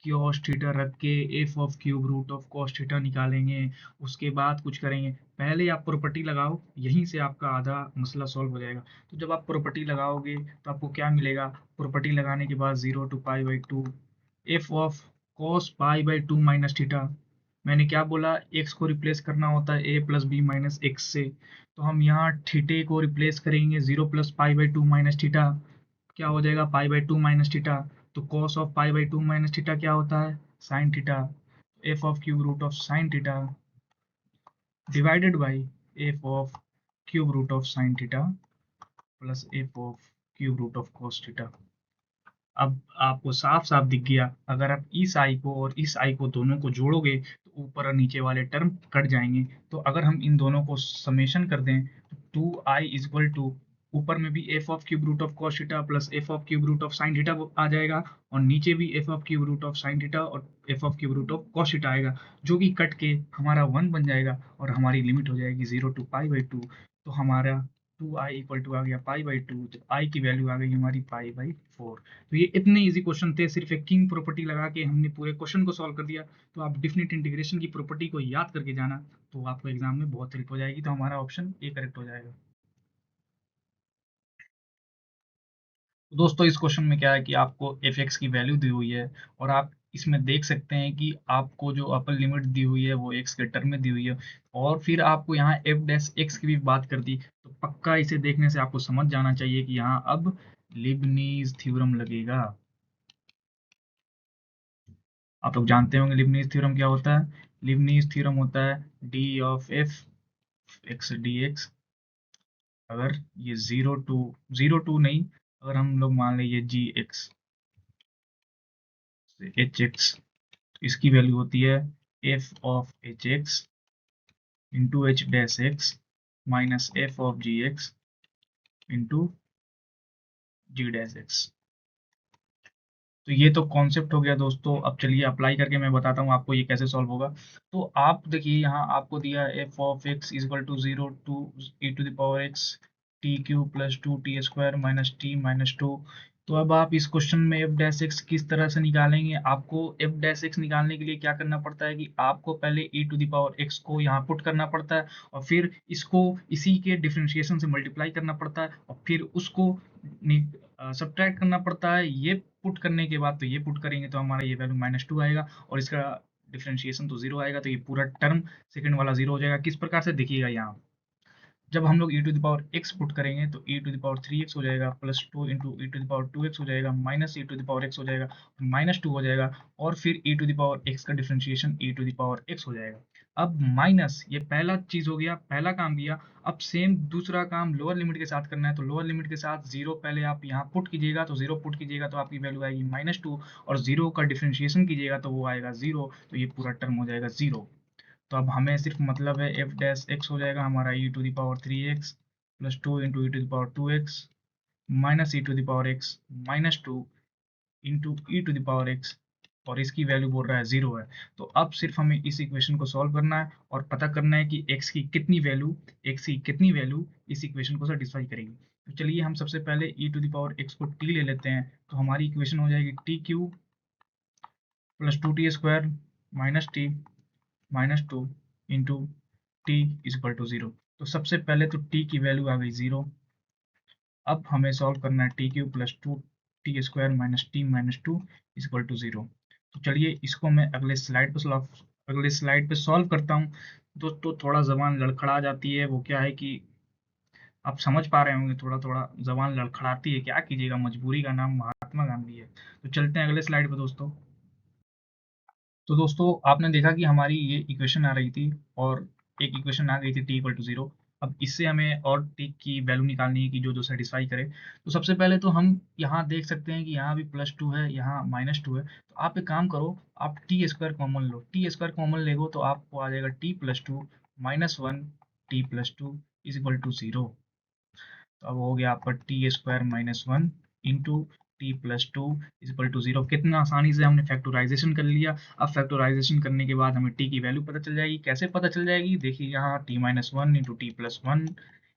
cos theta रख के f of cube root of cos theta निकालेंगे। उसके बाद कुछ करेंगे, पहले आप प्रॉपर्टी लगाओ, यहीं से आपका आधा मसला सॉल्व हो जाएगा। तो जब आप प्रॉपर्टी लगाओगे तो आपको क्या मिलेगा, प्रॉपर्टी लगाने के बाद 0 to π/2 f of cos π/2 minus theta. मैंने क्या बोला, x को रिप्लेस करना होता है a plus B minus x से, तो हम यहाँ थीटे को रिप्लेस करेंगे 0 प्लस π/2 माइनस थीटा, क्या हो जाएगा π/2 माइनस थीटा। तो cos ऑफ π/2 माइनस थीटा क्या होता है, sine theta. F of cube root of sine theta divided by f of cube root of sine theta plus f of cube root of cos theta. अब आपको साफ साफ दिख गया, अगर आप इस आई को और इस आई को दोनों को जोड़ोगे तो ऊपर और नीचे वाले टर्म कट जाएंगे। तो अगर हम इन दोनों को समेशन कर दें तो 2i इज इक्वल टू, ऊपर में भी f of cube root of cos theta plus f of cube root of sine theta आ जाएगा, और नीचे भी f of cube root of sine theta और f of cube root of cos theta आएगा, जो कि कट के हमारा 1 बन जाएगा और हमारी लिमिट हो जाएगी 0 to π/2। तो हमारा 2i इक्वल टू आ गया π/2, तो i की वैल्यू आ गई हमारी π/4। तो ये इतने इजी क्वेश्चन थे, सिर्फ एक किंग प्रॉपर्टी लगा के हमने पूरे क्वेश्चन को सॉल्व कर दिया। तो आप डिफिनिट इंटीग्रेशन की प्रॉपर्टी को याद करके जाना, तो आपको एग्जाम में बहुत हेल्प हो जाएगी। तो हमारा ऑप्शन ए करेक्ट हो जाएगा। तो दोस्तों इस क्वेश्चन में क्या है कि आपको एफ एक्स की वैल्यू दी हुई है, और आप इसमें देख सकते हैं कि आपको जो अपर लिमिट दी हुई है वो एक्स के टर्म में दी हुई है, और फिर आपको यहाँ एफ डैश एक्स की भी बात कर दी। तो पक्का इसे देखने से आपको समझ जाना चाहिए कि यहाँ अब लिबनीज थ्योरम लगेगा। आप लोग जानते होंगे लिबनीज थ्योरम क्या होता है। लिबनीज थ्योरम होता है d of f x d x, अगर ये जीरो टू नहीं, अगर हम लोग मान लें ये जी एक्स एच एक्स, इसकी वैल्यू होती है f of h x into h dash x minus f of g x into g dash x. तो ये तो कॉन्सेप्ट हो गया दोस्तों। अब चलिए अप्लाई करके मैं बताता हूँ आपको ये कैसे सॉल्व होगा। तो आप देखिए यहाँ आपको दिया f of x is equal to 0 two e to the power x t Q plus 2t² minus t minus 2। तो अब आप इस क्वेश्चन में एफ डैश एक्स किस तरह से निकालेंगे, आपको एफ डैश एक्स निकालने के लिए क्या करना पड़ता है कि आपको पहले ई टू द पावर एक्स को यहाँ पुट करना पड़ता है, और फिर इसको इसी के डिफरेंशिएशन से मल्टीप्लाई करना पड़ता है, और फिर उसको सब्ट्रैक्ट करना पड़ता है। ये पुट करने के बाद तो ये पुट करेंगे तो हमारा ये वैल्यू -2 आएगा, और इसका डिफरेंशिएशन तो 0 आएगा, तो ये पूरा टर्म सेकंड वाला 0 हो जाएगा। किस प्रकार से देखिएगा, यहाँ जब हम लोग e to the power x put करेंगे तो e to the power 3x हो जाएगा, plus 2 into e to the power 2x हो जाएगा, minus e to the power x हो जाएगा, -2 हो जाएगा, और फिर e to the power x का differentiation e to the power x हो जाएगा। अब माइनस, ये पहला चीज हो गया, पहला काम किया। अब सेम दूसरा काम लोअर लिमिट के साथ करना है, तो लोअर लिमिट के साथ 0 पहले आप यहाँ पुट कीजिएगा, तो 0 पुट कीजिएगा तो आपकी वैल्यू आएगी -2, और 0 का डिफरेंशिएशन कीजिएगा तो वो आएगा 0, तो ये पूरा टर्म हो जाएगा 0। तो अब हमें सिर्फ मतलब है एफ डैश एक्स हो जाएगा हमारा e to the power 3x plus 2 into e to the power 2x minus e to the power x -2 into e to the power x, और इसकी वैल्यू बोल रहा है 0 है। तो अब सिर्फ हमें इस इक्वेशन को सॉल्व करना है और पता करना है कि x की कितनी वैल्यू इस इक्वेशन को सेटिस्फाई करेगी। तो चलिए हम सबसे पहले ई टू द पावर x को t ले लेते हैं, तो हमारी इक्वेशन हो जाएगी t Q plus 2t² minus t minus 2 into t is equal to 0। तो सबसे पहले तो t की वैल्यू आ गई 0। अब हमें सॉल्व करना है t Q plus 2t² minus t minus 2 is equal to 0। तो चलिए इसको मैं अगले स्लाइड पे सॉल्व करता हूँ। दोस्तों थोड़ा जबान लड़खड़ा जाती है, वो क्या है कि आप समझ पा रहे होंगे, थोड़ा थोड़ा जबान लड़खड़ाती है, क्या कीजिएगा, मजबूरी का नाम महात्मा गांधी है। तो चलते हैं अगले स्लाइड पे दोस्तों। तो दोस्तों आपने देखा कि हमारी ये इक्वेशन आ रही थी, और एक इक्वेशन आ गई थी टी इक्वल टू 0। अब इससे हमें और टी की वैल्यू निकालनी है कि जो जो सेटिस्फाई करे। तो सबसे पहले तो हम यहाँ देख सकते हैं कि यहाँ भी +2 है, यहाँ -2 है। तो आप एक काम करो, आप t² कॉमन लो, t² कॉमन लेगो तो आपको आ जाएगा t+2 -1 t+2 is equal to 0। तो अब हो गया आपका t² -1 into t+2 is equal to 0। कितना आसानी से हमने फैक्टराइजेशन कर लिया। अब फैक्टराइजेशन करने के बाद हमें t की वैल्यू पता चल जाएगी। कैसे पता चल जाएगी, देखिए यहाँ t-1 into t+1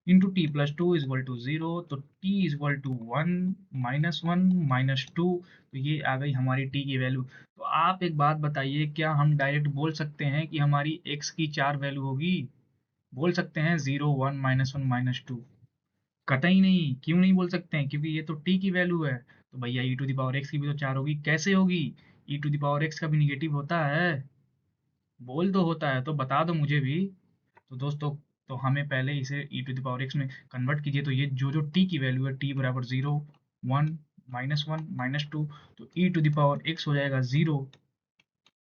into t plus two is equal to 0, तो टी इज इक्वल टू 1 -1 -2, तो ये आ गई हमारी टी की वैल्यू। तो आप एक बात बताइए, क्या हम डायरेक्ट बोल सकते हैं कि हमारी एक्स की 4 वैल्यू होगी? बोल सकते हैं 0 1 -1 -2? कतई नहीं। क्यों नहीं बोल सकते हैं? क्योंकि ये तो टी की वैल्यू है। तो भैया ई टू द पावर एक्स की भी तो 4 होगी। कैसे होगी? ई टू द पावर एक्स का भी निगेटिव होता है। बोल दो होता है तो बता दो मुझे भी। तो दोस्तों, तो हमें पहले इसे ई टू द पावर एक्स में कन्वर्ट कीजिए। तो ये जो जो टी की वैल्यू है, टी बराबर 0 1 -1 -2, तो ई टू द पावर एक्स हो जाएगा 0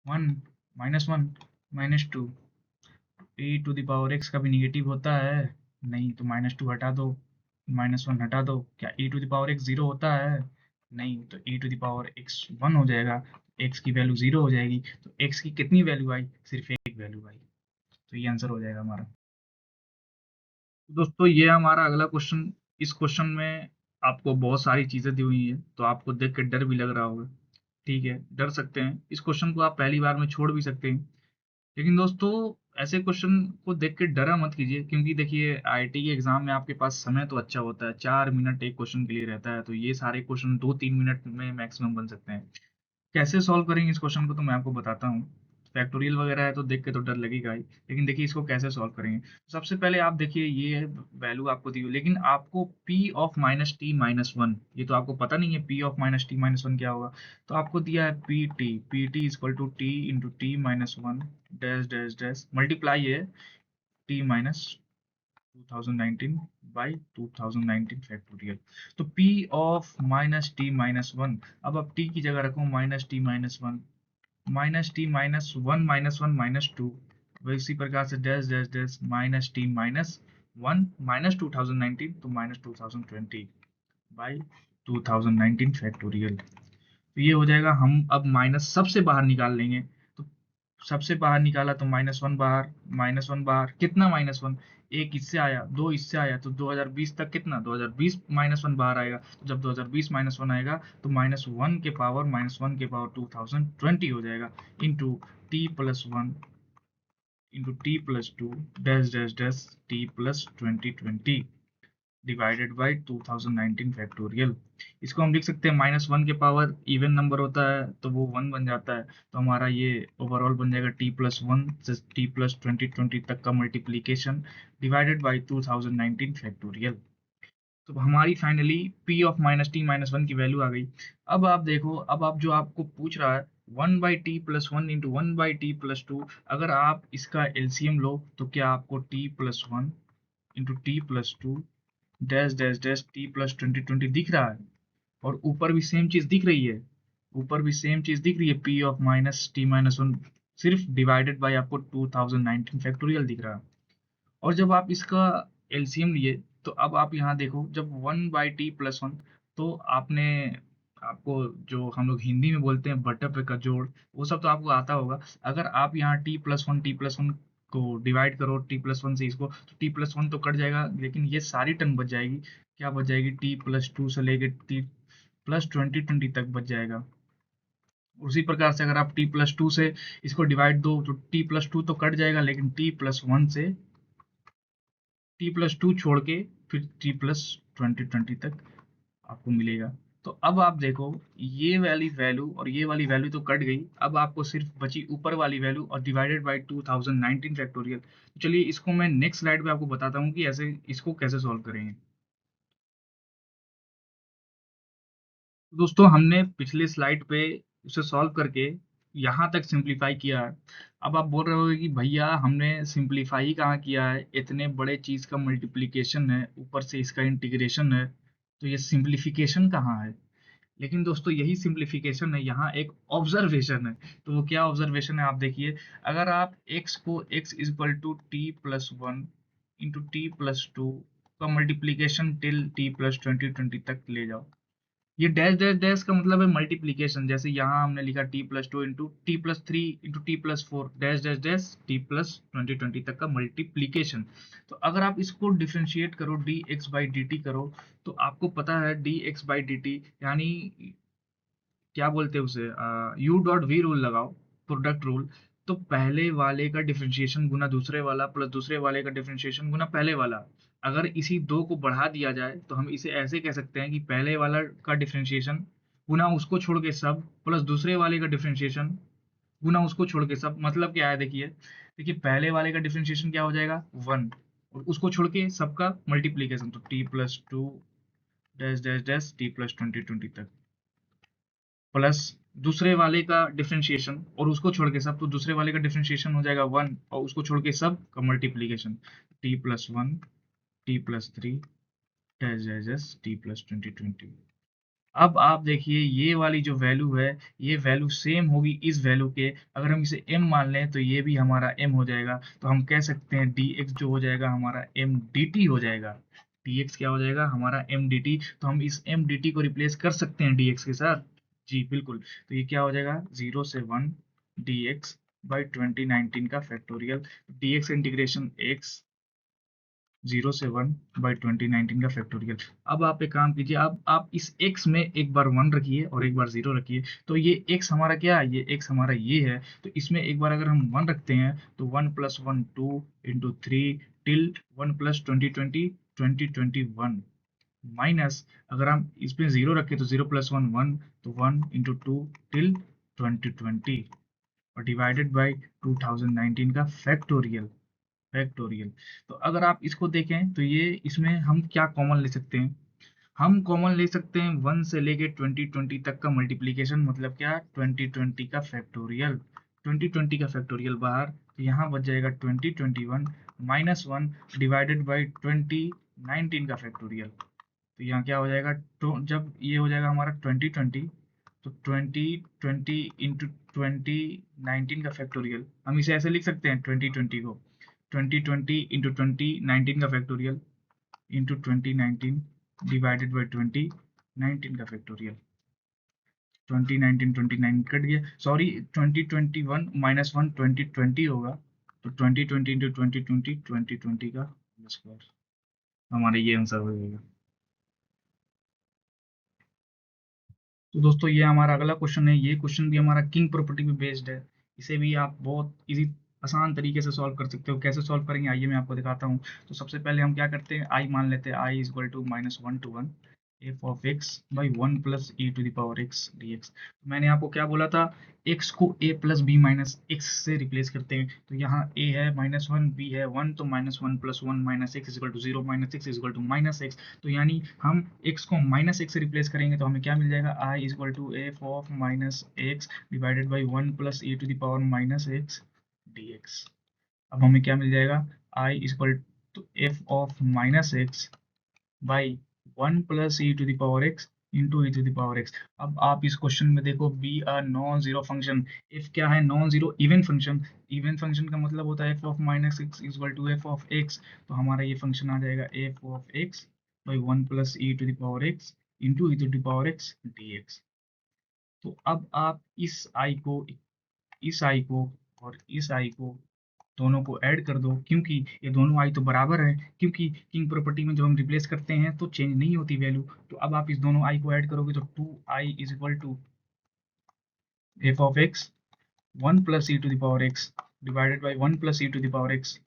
1 -1 -2। ई टू द पावर एक्स का भी निगेटिव होता है? नहीं। तो -2 हटा दो, -1 हटा दो, क्या ई टू द पावर एक्स 0 होता है? नहीं। तो ई टू द पावर एक्स 1 हो जाएगा, एक्स की वैल्यू 0 हो जाएगी। तो एक्स की कितनी वैल्यू आई? सिर्फ एक वैल्यू आई। तो ये आंसर हो जाएगा हमारा। तो दोस्तों, ये हमारा अगला क्वेश्चन। इस क्वेश्चन में आपको बहुत सारी चीजें दी हुई है, तो आपको देख के डर भी लग रहा होगा। ठीक है, डर सकते हैं। इस क्वेश्चन को आप पहली बार में छोड़ भी सकते हैं। लेकिन दोस्तों, ऐसे क्वेश्चन को देख के डरा मत कीजिए, क्योंकि देखिए आईआईटी के एग्जाम में आपके पास समय तो अच्छा होता है, 4 मिनट एक क्वेश्चन के लिए रहता है। तो ये सारे क्वेश्चन 2-3 मिनट में मैक्सिमम बन सकते हैं। कैसे सॉल्व करेंगे इस क्वेश्चन को, तो मैं आपको बताता हूँ। फैक्टोरियल वगैरह है तो देख के तो डर लगेगा ही, लेकिन देखिए इसको कैसे सॉल्व करेंगे। सबसे पहले आप देखिए, ये वैल्यू आपको दी हुई, लेकिन आपको p of minus t minus one, ये तो आपको पता नहीं है p of minus t minus one क्या होगा। तो आपको दिया है p t equal to t into t minus one dash dash dash multiply है टी माइनस 2019 बाई 2019 फैक्टोरियल। तो p of minus t minus one, अब आप t की जगह रखो minus t minus one, minus t minus one minus to, इसी प्रकार से dash dash dash minus t minus one minus 2019, तो माइनस 2020 बाई 2019 फैक्टोरियल। तो ये हो जाएगा। हम अब माइनस सबसे बाहर निकाल लेंगे। तो सबसे बाहर निकाला तो -1 बाहर, -1 बाहर, कितना -1? एक इससे आया, दो इससे आया, तो 2020 तक कितना, 2020 -1 बाहर आएगा। तो जब 2020 -1 आएगा तो -1 के पावर -1 के पावर 2020 हो जाएगा, into t+1 into t+2 dash dash dash t+2020 divided by 2019 factorial. इसको हम लिख सकते हैं -1 के पावर इवन नंबर होता है तो वो 1 बन जाता है। तो हमारा ये ओवरऑल बन जाएगा t+1 से t+2020 तक का मल्टीप्लीकेशन डिवाइडेड बाई 2019 फैक्टोरियल। तो हमारी finally p of minus t minus one की वैल्यू आ गई। अब आप देखो, अब आप जो आपको पूछ रहा है 1/t+1 इंटू 1/t+2, अगर आप इसका एलसीएम लो तो क्या आपको t+1 into t+2 dash dash dash t+2020 दिख रहा है? और ऊपर भी सेम चीज दिख रही है, ऊपर भी सेम चीज दिख रही है, p of minus t minus one, सिर्फ डिवाइडेड बाय आपको 2019 फैक्टोरियल दिख रहा है। और जब आप इसका एलसीएम लिए तो अब आप यहाँ देखो, जब 1/t+1, तो आपने, आपको जो हम लोग हिंदी में बोलते हैं बटा पे का जोड़, वो सब तो आपको आता होगा। अगर आप यहाँ t+1 को डिवाइड करो t+1 से इसको, तो t+1 तो कट जाएगा, लेकिन ये सारी टर्म बच जाएगी। क्या बच जाएगी? t+2 से लेके t+2020 तक बच जाएगा। उसी प्रकार से अगर आप t+2 से इसको डिवाइड दो तो t+2 तो कट जाएगा, लेकिन t+1 से t+2 छोड़ के फिर t+2020 तक आपको मिलेगा। तो अब आप देखो, ये वाली वैल्यू और ये वाली वैल्यू तो कट गई, अब आपको सिर्फ बची ऊपर वाली वैल्यू और डिवाइडेड बाय 2019 फैक्टोरियल। तो चलिए इसको मैं नेक्स्ट स्लाइड पे आपको बताता हूँ कि ऐसे इसको कैसे सॉल्व करेंगे। तो दोस्तों, हमने पिछले स्लाइड पे उसे सॉल्व करके यहाँ तक सिंप्लीफाई किया है। अब आप बोल रहे होगे कि भैया हमने सिंप्लीफाई कहाँ किया है, इतने बड़े चीज का मल्टीप्लिकेशन है, ऊपर से इसका इंटीग्रेशन है, तो ये सिंप्लीफिकेशन कहाँ है? लेकिन दोस्तों, यही सिंप्लीफिकेशन है, यहाँ एक ऑब्जर्वेशन है। तो वो क्या ऑब्जर्वेशन है, आप देखिए। अगर आप x को x equal to t+1 into t+2 का मल्टीप्लीकेशन टिल t+2020 तक ले जाओ, ये डैश डैश डैश का मतलब है मल्टीप्लीकेशन। जैसे यहाँ हमने लिखा t+2 into t+3 into t+4 dash dash dash t+2020 तक का मल्टीप्लीकेशन। तो अगर आप इसको डिफ्रेंशिएट करो, dx/dt करो, तो आपको पता है dx/dt यानी क्या बोलते हैं उसे, u डॉट वी रूल लगाओ, प्रोडक्ट रूल। तो पहले वाले का डिफरेंशिएशन गुना दूसरे वाला प्लस दूसरे वाले का डिफरेंशिएशन गुना पहले वाला। अगर इसी दो को बढ़ा दिया जाए तो हम इसे ऐसे कह सकते हैं कि पहले वाला का डिफरेंशिएशन गुना उसको छोड़ के सब प्लस दूसरे वाले का डिफरेंशिएशन गुना उसको छोड़ के सब। मतलब क्या है, देखिए देखिए पहले वाले का डिफरेंशिएशन क्या हो जाएगा 1 और उसको छोड़ के सबका मल्टीप्लीकेशन, तो t+2 dash dash dash t+20 तक प्लस दूसरे वाले का डिफरेंशिएशन और उसको छोड़ के सब, तो दूसरे वाले का डिफरेंशिएशन हो जाएगा 1 और उसको छोड़ के सब का multiplication t+1 t+3 dash dash dash t+20। अब आप देखिए ये वाली जो वैल्यू है ये वैल्यू सेम होगी इस वैल्यू के। अगर हम इसे m मान लें तो ये भी हमारा m हो जाएगा, तो हम कह सकते हैं dx जो हो जाएगा हमारा m dt हो जाएगा। dx क्या हो जाएगा हमारा m dt, तो हम इस m dt को रिप्लेस कर सकते हैं dx के साथ। जी बिल्कुल, तो ये क्या हो जाएगा 0 से 1 dx बाई 2019 का फैक्टोरियल। dx इंटीग्रेशन x 0 से 1 बाई 2019 का फैक्टोरियल। अब आप एक काम कीजिए, अब आप इस x में एक बार 1 रखिए और एक बार 0 रखिए, तो ये x हमारा क्या है, ये x हमारा ये है, तो इसमें एक बार अगर हम 1 रखते हैं तो 1 + 1 2 इंटू 3 टिल 1 + 2020 2021 माइनस अगर हम इसमें 0 रखें तो 0 + 1 1 तो 1 इंटू 2 टिल 2020 और डिवाइडेड बाई 2019 का फैक्टोरियल। तो अगर आप इसको देखें तो ये इसमें हम क्या कॉमन ले सकते हैं, हम कॉमन ले सकते हैं 1 से लेके 2020 तक का मल्टीप्लीकेशन, मतलब क्या 2020 का फैक्टोरियल। 2020 का फैक्टोरियल बाहर, तो यहाँ बच जाएगा 2021 माइनस 1 डिवाइडेड बाई 2019 का फैक्टोरियल। तो यहाँ क्या हो जाएगा, तो जब ये हो जाएगा हमारा 2020 तो 2020 इंटू 2019 का फैक्टोरियल, हम इसे ऐसे लिख सकते हैं 2020 को 2020 इंटू 2019 का फैक्टोरियल इंटू 2019 डिवाइडेड बाई 2019 का फैक्टोरियल। 2019 29 कट गया, सॉरी 2021 माइनस 1 2020 होगा, तो 2020 इंटू 2020 2020 का स्क्वायर, हमारा ये आंसर हो जाएगा। तो दोस्तों ये हमारा अगला क्वेश्चन है, ये क्वेश्चन भी हमारा किंग प्रॉपर्टी पे बेस्ड है। इसे भी आप बहुत इजी आसान तरीके से सॉल्व कर सकते हो। कैसे सॉल्व करेंगे आइए मैं आपको दिखाता हूँ। तो सबसे पहले हम क्या करते हैं, आई मान लेते हैं, I is equal to -1 to 1 f of x by 1 plus e to the power x d x. मैंने आपको क्या बोला था, एक्स को a plus B minus x से रिप्लेस करते हैं, तो यहाँ a है -1 b है 1, तो -1 + 1 minus x equal to 0 minus x equal to minus x. तो यानी हम x को माइनस एक्स से रिप्लेस करेंगे तो हमें क्या मिल जाएगा, i is equal to f of minus x divided by 1 plus e to the power minus x d x. अब हमें क्या मिल जाएगा, i is equal to f of minus x by 1 plus e to the power x into e to the power x. अब आप इस question में देखो, be R non zero function, if क्या है non zero even function. Even function का मतलब होता है f of minus x equal to f of x, तो हमारा ये फंक्शन आ जाएगा f of x by 1 plus e to the power x into e to the power x d x. तो अब आप इस आई को और इस आई को दोनों को ऐड कर दो, क्योंकि ये दोनों आई तो बराबर है, क्योंकि किंग प्रॉपर्टी में जब हम रिप्लेस करते हैं तो चेंज नहीं होती वैल्यू। तो अब आप इस दोनों आई को ऐड करोगे तो 2i is equal to f of x 1 plus e to the power x divided by 1 plus e to the power x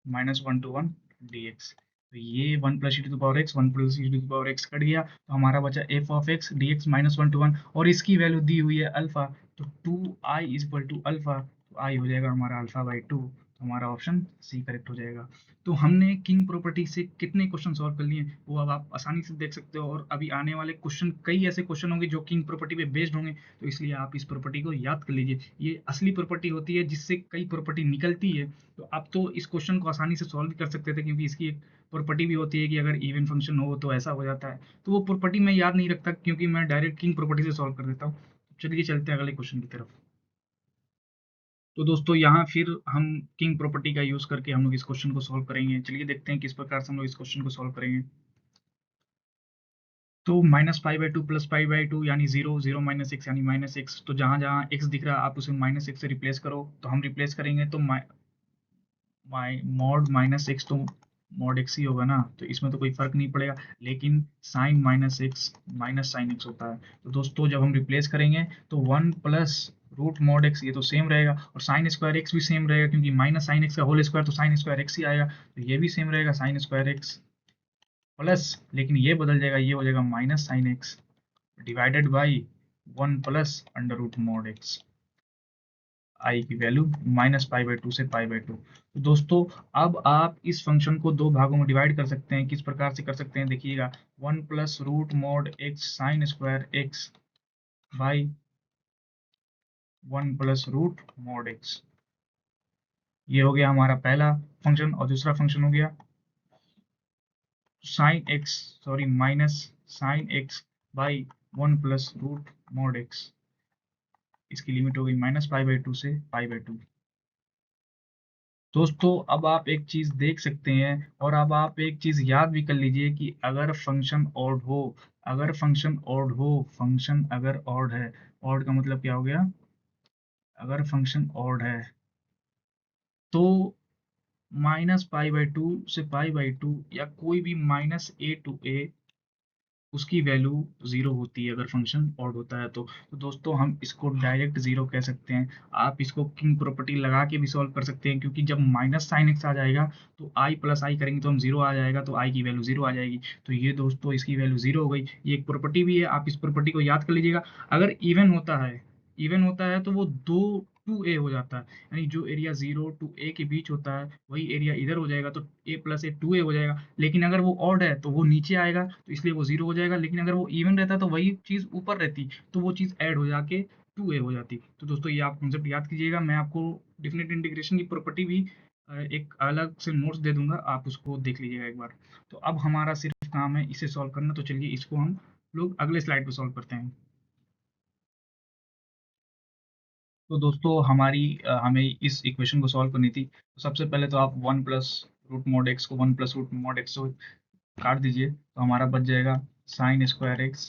minus 1 to 1 dx। तो ये 1 plus e to the power x 1 plus e to the power x cut गया, तो हमारा बचा f of x d x -1 to 1, और इसकी value दी हुई है अल्फा, तो 2i is equal to alpha, तो आई हो जाएगा हमारा अल्फा बाई 2, तो हमारा ऑप्शन सी करेक्ट हो जाएगा। तो हमने किंग प्रॉपर्टी से कितने क्वेश्चन सॉल्व कर लिए वो अब आप आसानी से देख सकते हो, और अभी आने वाले क्वेश्चन कई ऐसे क्वेश्चन होंगे जो किंग प्रॉपर्टी पे बेस्ड होंगे, तो इसलिए आप इस प्रॉपर्टी को याद कर लीजिए। ये असली प्रॉपर्टी होती है जिससे कई प्रॉपर्टी निकलती है। तो आप तो इस क्वेश्चन को आसानी से सॉल्व कर सकते थे, क्योंकि इसकी एक प्रॉपर्टी भी होती है कि अगर इवन फंक्शन हो तो ऐसा हो जाता है, तो वो प्रॉपर्टी मैं याद नहीं रखता क्योंकि मैं डायरेक्ट किंग प्रॉपर्टी से सॉल्व कर देता हूँ। चलिए चलते हैं अगले क्वेश्चन की तरफ। तो दोस्तों यहाँ फिर हम किंग प्रॉपर्टी का यूज करके हम लोग इस क्वेश्चन को सॉल्व करेंगे। चलिए देखते हैं किस प्रकार से हम लोग इस क्वेश्चन को सॉल्व करेंगे। तो -π/2 + π/2 यानी 0 0 -x यानी -x, तो जहाँ जहाँ x दिख रहा है आप उसे -x से रिप्लेस करो। तो हम रिप्लेस करेंगे तो मॉड -x तो मॉड x ही होगा ना, तो इसमें तो कोई फर्क नहीं पड़ेगा, लेकिन sine -x minus sine x होता है। तो दोस्तों जब हम रिप्लेस करेंगे तो 1 प्लस रूट मॉड एक्स, ये तो सेम रहेगा, और साइन स्क्वायर एक्स भी सेम रहेगा क्योंकि माइनस साइन एक्स का होल स्क्वायर तो साइन स्क्वायर एक्स ही आएगा, तो ये भी सेम रहेगा साइन स्क्वायर एक्स प्लस, लेकिन ये बदल जाएगा, ये हो जाएगा minus sine x divided by 1 plus under root mod x, I की वैल्यू -π/2 से π/2। तो दोस्तों अब आप इस फंक्शन को दो भागों में डिवाइड कर सकते हैं, किस प्रकार से कर सकते हैं देखिएगा, 1 + root mod x sine square x by 1 + root mod x, ये हो गया हमारा पहला फंक्शन, और दूसरा फंक्शन हो गया sine x, sorry minus sine x by 1 + root mod x, इसकी लिमिट हो गई -π/2 से π/2। दोस्तों अब आप एक चीज देख सकते हैं, और अब आप एक चीज याद भी कर लीजिए कि अगर फंक्शन ऑड हो, अगर फंक्शन ऑड हो, फंक्शन अगर ऑड है, ऑड का मतलब क्या हो गया, अगर फंक्शन ऑड है तो -π/2 से π/2 या कोई भी -a to a उसकी वैल्यू जीरो होती है अगर फंक्शन ऑड होता है तो दोस्तों हम इसको डायरेक्ट जीरो कह सकते हैं। आप इसको किंग प्रॉपर्टी लगा के भी सॉल्व कर सकते हैं, क्योंकि जब माइनस साइन एक्स आ जाएगा तो आई प्लस आई करेंगे तो हम जीरो आ जाएगा, तो आई की वैल्यू जीरो आ जाएगी, तो ये दोस्तों इसकी वैल्यू जीरो हो गई। ये एक प्रॉपर्टी भी है, आप इस प्रॉपर्टी को याद कर लीजिएगा। अगर इवन होता है, इवन होता है तो वो दो टू ए हो जाता है, यानी जो एरिया 0 to a के बीच होता है वही एरिया इधर हो जाएगा, तो a + a 2a हो जाएगा। लेकिन अगर वो ऑड है तो वो नीचे आएगा, तो इसलिए वो जीरो हो जाएगा, लेकिन अगर वो इवन रहता तो वही चीज ऊपर रहती, तो वो चीज ऐड हो जाके 2a हो जाती। तो दोस्तों ये आप कॉन्सेप्ट याद कीजिएगा। मैं आपको डिफिनेट इंटीग्रेशन की प्रॉपर्टी भी एक अलग से नोट्स दे दूंगा, आप उसको देख लीजिएगा एक बार। तो अब हमारा सिर्फ काम है इसे सॉल्व करना, तो चलिए इसको हम लोग अगले स्लाइड पे सॉल्व करते हैं। तो दोस्तों हमें इस इक्वेशन को सॉल्व करनी थी, तो सबसे पहले तो आप 1 + रूट मॉड एक्स को 1 + रूट मॉड एक्स को काट दीजिए, तो हमारा बच जाएगा साइन स्क्वायर एक्स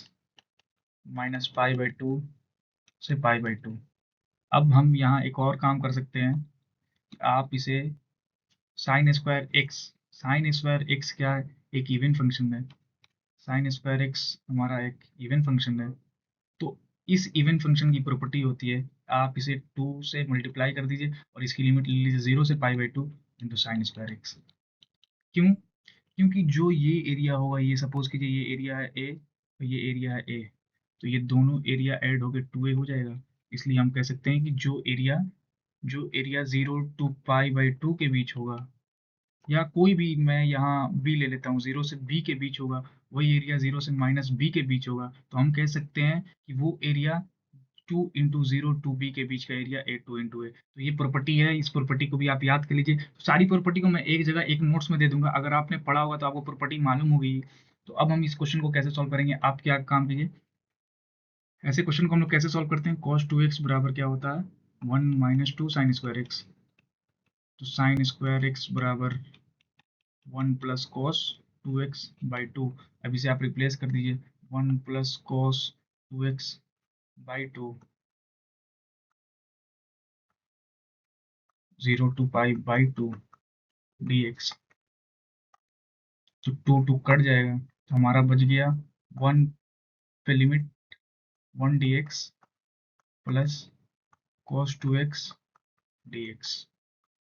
-π/2 से π/2। अब हम यहाँ एक और काम कर सकते हैं कि आप इसे साइन स्क्वायर एक्स क्या है, एक इवन फंक्शन है, साइन स्क्वायर एक्स हमारा एक इवन फंक्शन है, तो इस इवन फंक्शन की प्रॉपर्टी होती है, आप इसे 2 से मल्टीप्लाई कर दीजिए और इसकी लिमिट ले लीजिए 0 से π/2 इंटू साइन स्क्वायर एक्स। क्यों? क्योंकि जो ये एरिया होगा, ये सपोज कीजिए ये एरिया है ए और ये एरिया है ए, तो ये दोनों एरिया ऐड होकर 2a हो जाएगा। इसलिए हम कह सकते हैं कि जो एरिया 0 to π/2 के बीच होगा, या कोई भी, मैं यहाँ b ले लेता हूँ, 0 से b के बीच होगा, वही एरिया 0 से -b के बीच होगा, तो हम कह सकते हैं कि वो एरिया 2 × 0 to b के बीच का एरिया a2 × a। तो ये प्रॉपर्टी है, इस प्रॉपर्टी को भी आप याद कर लीजिए। तो सारी प्रॉपर्टी को मैं एक जगह एक नोट्स में दे दूंगा, अगर आपने पढ़ा होगा तो आपको प्रॉपर्टी मालूम होगी। तो अब हम इस क्वेश्चन को कैसे सॉल्व करेंगे, आप क्या काम कीजिए, ऐसे क्वेश्चन को हम लोग कैसे सॉल्व करते हैं, cos 2x बराबर क्या होता है, 1 - 2 साइन स्क्वायर एक्स, तो साइन स्क्वायर एक्स बराबर 1 + cos 2x/2। अब इसे आप रिप्लेस कर दीजिए, 1 + cos 2x/2 0 to π/2 dx, तो 2 कट जाएगा, तो हमारा बच गया 1 पे limit 1 dx plus cos 2x dx।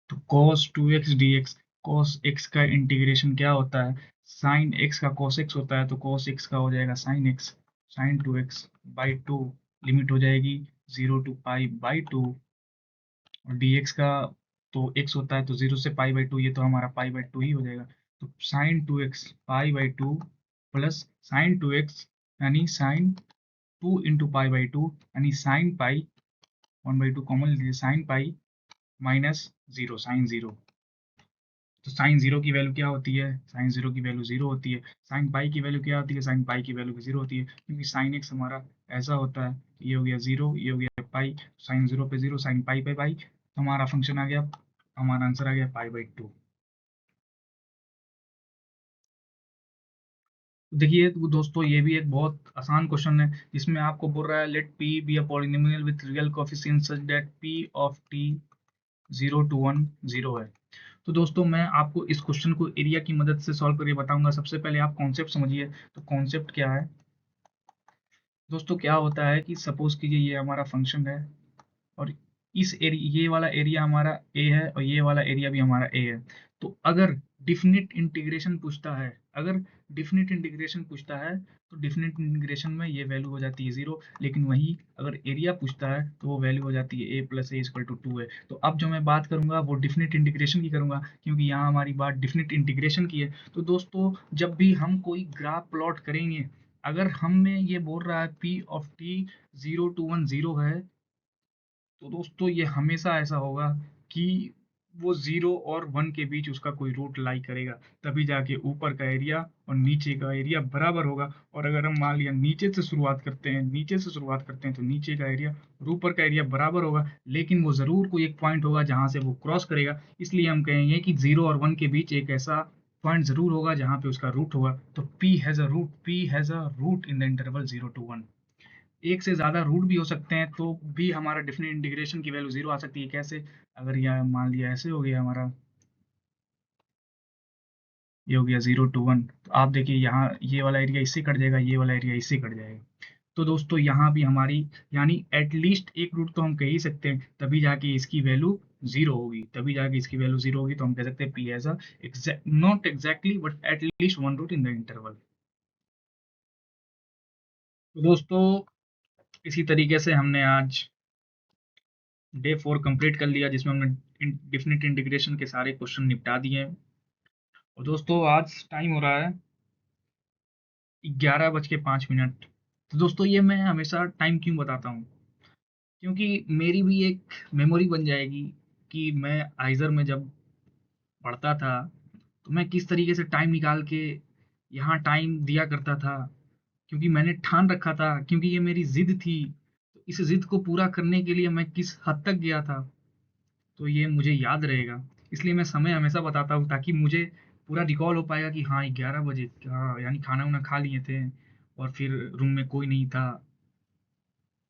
तो cos 2x dx, cos x का इंटीग्रेशन क्या होता है, साइन x का cos x होता है, तो cos x का हो जाएगा sign x, sign 2x/2, limit हो जाएगी 0 to π/2, और dx का तो x होता है, तो 0 से π/2, ये तो हमारा π/2 ही हो जाएगा। तो sign 2x π/2 plus sign 2x यानी साइन 2 × π/2 यानी साइन पाई, 1/2 कॉमन लीजिए, sine pi minus zero, sine zero. तो साइन जीरो की वैल्यू क्या होती है, साइन जीरो की वैल्यू जीरो होती है। साइन पाई की वैल्यू क्या होती है, साइन पाई की वैल्यू भी जीरो होती है, क्योंकि साइन एक्स हमारा ऐसा होता है, ये हो गया जीरो, ये हो गया पाई, साइन जीरो पे जीरो, साइन पाई पे पाई, तो हमारा फंक्शन आ गया, हमारा आंसर आ गया π/2। देखिए तो दोस्तों ये भी एक बहुत आसान क्वेश्चन है, जिसमें आपको बोल रहा है let p be a polynomial with real coefficients such that p of t 0 to 1 0 है। तो दोस्तों मैं आपको इस क्वेश्चन को एरिया की मदद से सॉल्व करके बताऊंगा। सबसे पहले आप कॉन्सेप्ट समझिए। तो कॉन्सेप्ट क्या है दोस्तों, क्या होता है कि सपोज कीजिए ये हमारा फंक्शन है और इस एरिया, ये वाला एरिया हमारा ए है और ये वाला एरिया भी हमारा ए है। तो अगर डिफिनिट इंटीग्रेशन पूछता है, अगर डिफिनिट इंटीग्रेशन पूछता है तो डिफिनिट इंटीग्रेशन में ये वैल्यू हो जाती है 0, लेकिन वही अगर एरिया पूछता है तो वो वैल्यू हो जाती है a + a = 2 है। तो अब जो मैं बात करूंगा वो डिफिनिट इंटीग्रेशन की करूंगा, क्योंकि यहाँ हमारी बात डिफिनिट इंटीग्रेशन की है। तो दोस्तों जब भी हम कोई ग्राफ प्लॉट करेंगे, अगर हमें ये बोल रहा है p ऑफ t 0 to 1 0 है, तो दोस्तों ये हमेशा ऐसा होगा कि वो 0 और 1 के बीच उसका कोई रूट लाई करेगा, तभी जाके ऊपर का एरिया और नीचे का एरिया बराबर होगा। और अगर हम मान लिया नीचे से शुरुआत करते हैं, नीचे से शुरुआत करते हैं, तो नीचे का एरिया और ऊपर का एरिया बराबर होगा, लेकिन वो जरूर कोई एक पॉइंट होगा जहां से वो क्रॉस करेगा। इसलिए हम कहेंगे कि 0 और 1 के बीच एक ऐसा पॉइंट जरूर होगा जहां पे उसका रूट होगा। तो P has a root in the interval 0 to 1। एक से ज्यादा रूट भी हो सकते हैं तो भी हमारा डिफिनिट इंटीग्रेशन की वैल्यू 0 आ सकती है। कैसे? अगर यह मान लिया ऐसे हो गया हमारा, ये हो गया 0 to 1, तो आप देखिए यहाँ ये वाला एरिया इससे कट जाएगा, ये वाला एरिया इससे कट जाएगा। तो दोस्तों यहाँ भी हमारी, यानी एटलीस्ट एक रूट तो हम कह ही सकते हैं, तभी जाके इसकी वैल्यू 0 होगी, तभी जाके इसकी वैल्यू 0 होगी। तो हम कह सकते हैं P has a not exactly but at least one root in the interval. तो दोस्तों इसी तरीके से हमने आज डे 4 कंप्लीट कर लिया, जिसमें हमने डिफिनिट इंटीग्रेशन के सारे क्वेश्चन निपटा दिए हैं। और दोस्तों आज टाइम हो रहा है 11:05। तो दोस्तों ये मैं हमेशा टाइम क्यों बताता हूँ, क्योंकि मेरी भी एक मेमोरी बन जाएगी कि मैं आइजर में जब पढ़ता था तो मैं किस तरीके से टाइम निकाल के यहाँ टाइम दिया करता था, क्योंकि मैंने ठान रखा था, क्योंकि ये मेरी जिद थी। तो इस जिद को पूरा करने के लिए मैं किस हद तक गया था, तो ये मुझे याद रहेगा। इसलिए मैं समय हमेशा बताता हूँ, ताकि मुझे पूरा रिकॉल हो पाएगा कि हाँ 11 बजे, हाँ यानी खाना वाना खा लिए थे और फिर रूम में कोई नहीं था,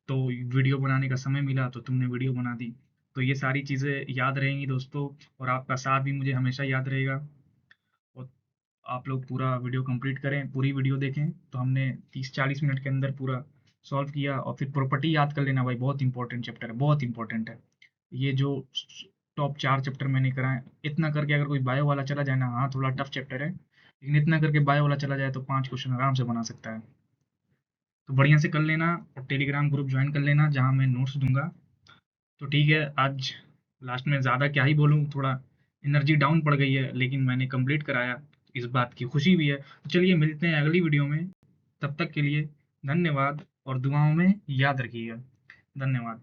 तो वीडियो बनाने का समय मिला तो तुमने वीडियो बना दी। तो ये सारी चीज़ें याद रहेंगी दोस्तों, और आपका साथ भी मुझे हमेशा याद रहेगा। और आप लोग पूरा वीडियो कंप्लीट करें, पूरी वीडियो देखें। तो हमने 30-40 मिनट के अंदर पूरा सॉल्व किया। और फिर प्रॉपर्टी याद कर लेना भाई, बहुत इंपॉर्टेंट चैप्टर है, बहुत इंपॉर्टेंट है। ये जो टॉप 4 चैप्टर मैंने कराए, इतना करके अगर कोई बायो वाला चला जाए ना, हाँ थोड़ा टफ चैप्टर है, लेकिन इतना करके बायो वाला चला जाए तो 5 क्वेश्चन आराम से बना सकता है। तो बढ़िया से कर लेना और टेलीग्राम ग्रुप ज्वाइन कर लेना जहाँ मैं नोट्स दूंगा। तो ठीक है, आज लास्ट में ज़्यादा क्या ही बोलूँ, थोड़ा एनर्जी डाउन पड़ गई है, लेकिन मैंने कंप्लीट कराया, इस बात की खुशी भी है। तो चलिए मिलते हैं अगली वीडियो में, तब तक के लिए धन्यवाद और दुआओं में याद रखिएगा। धन्यवाद।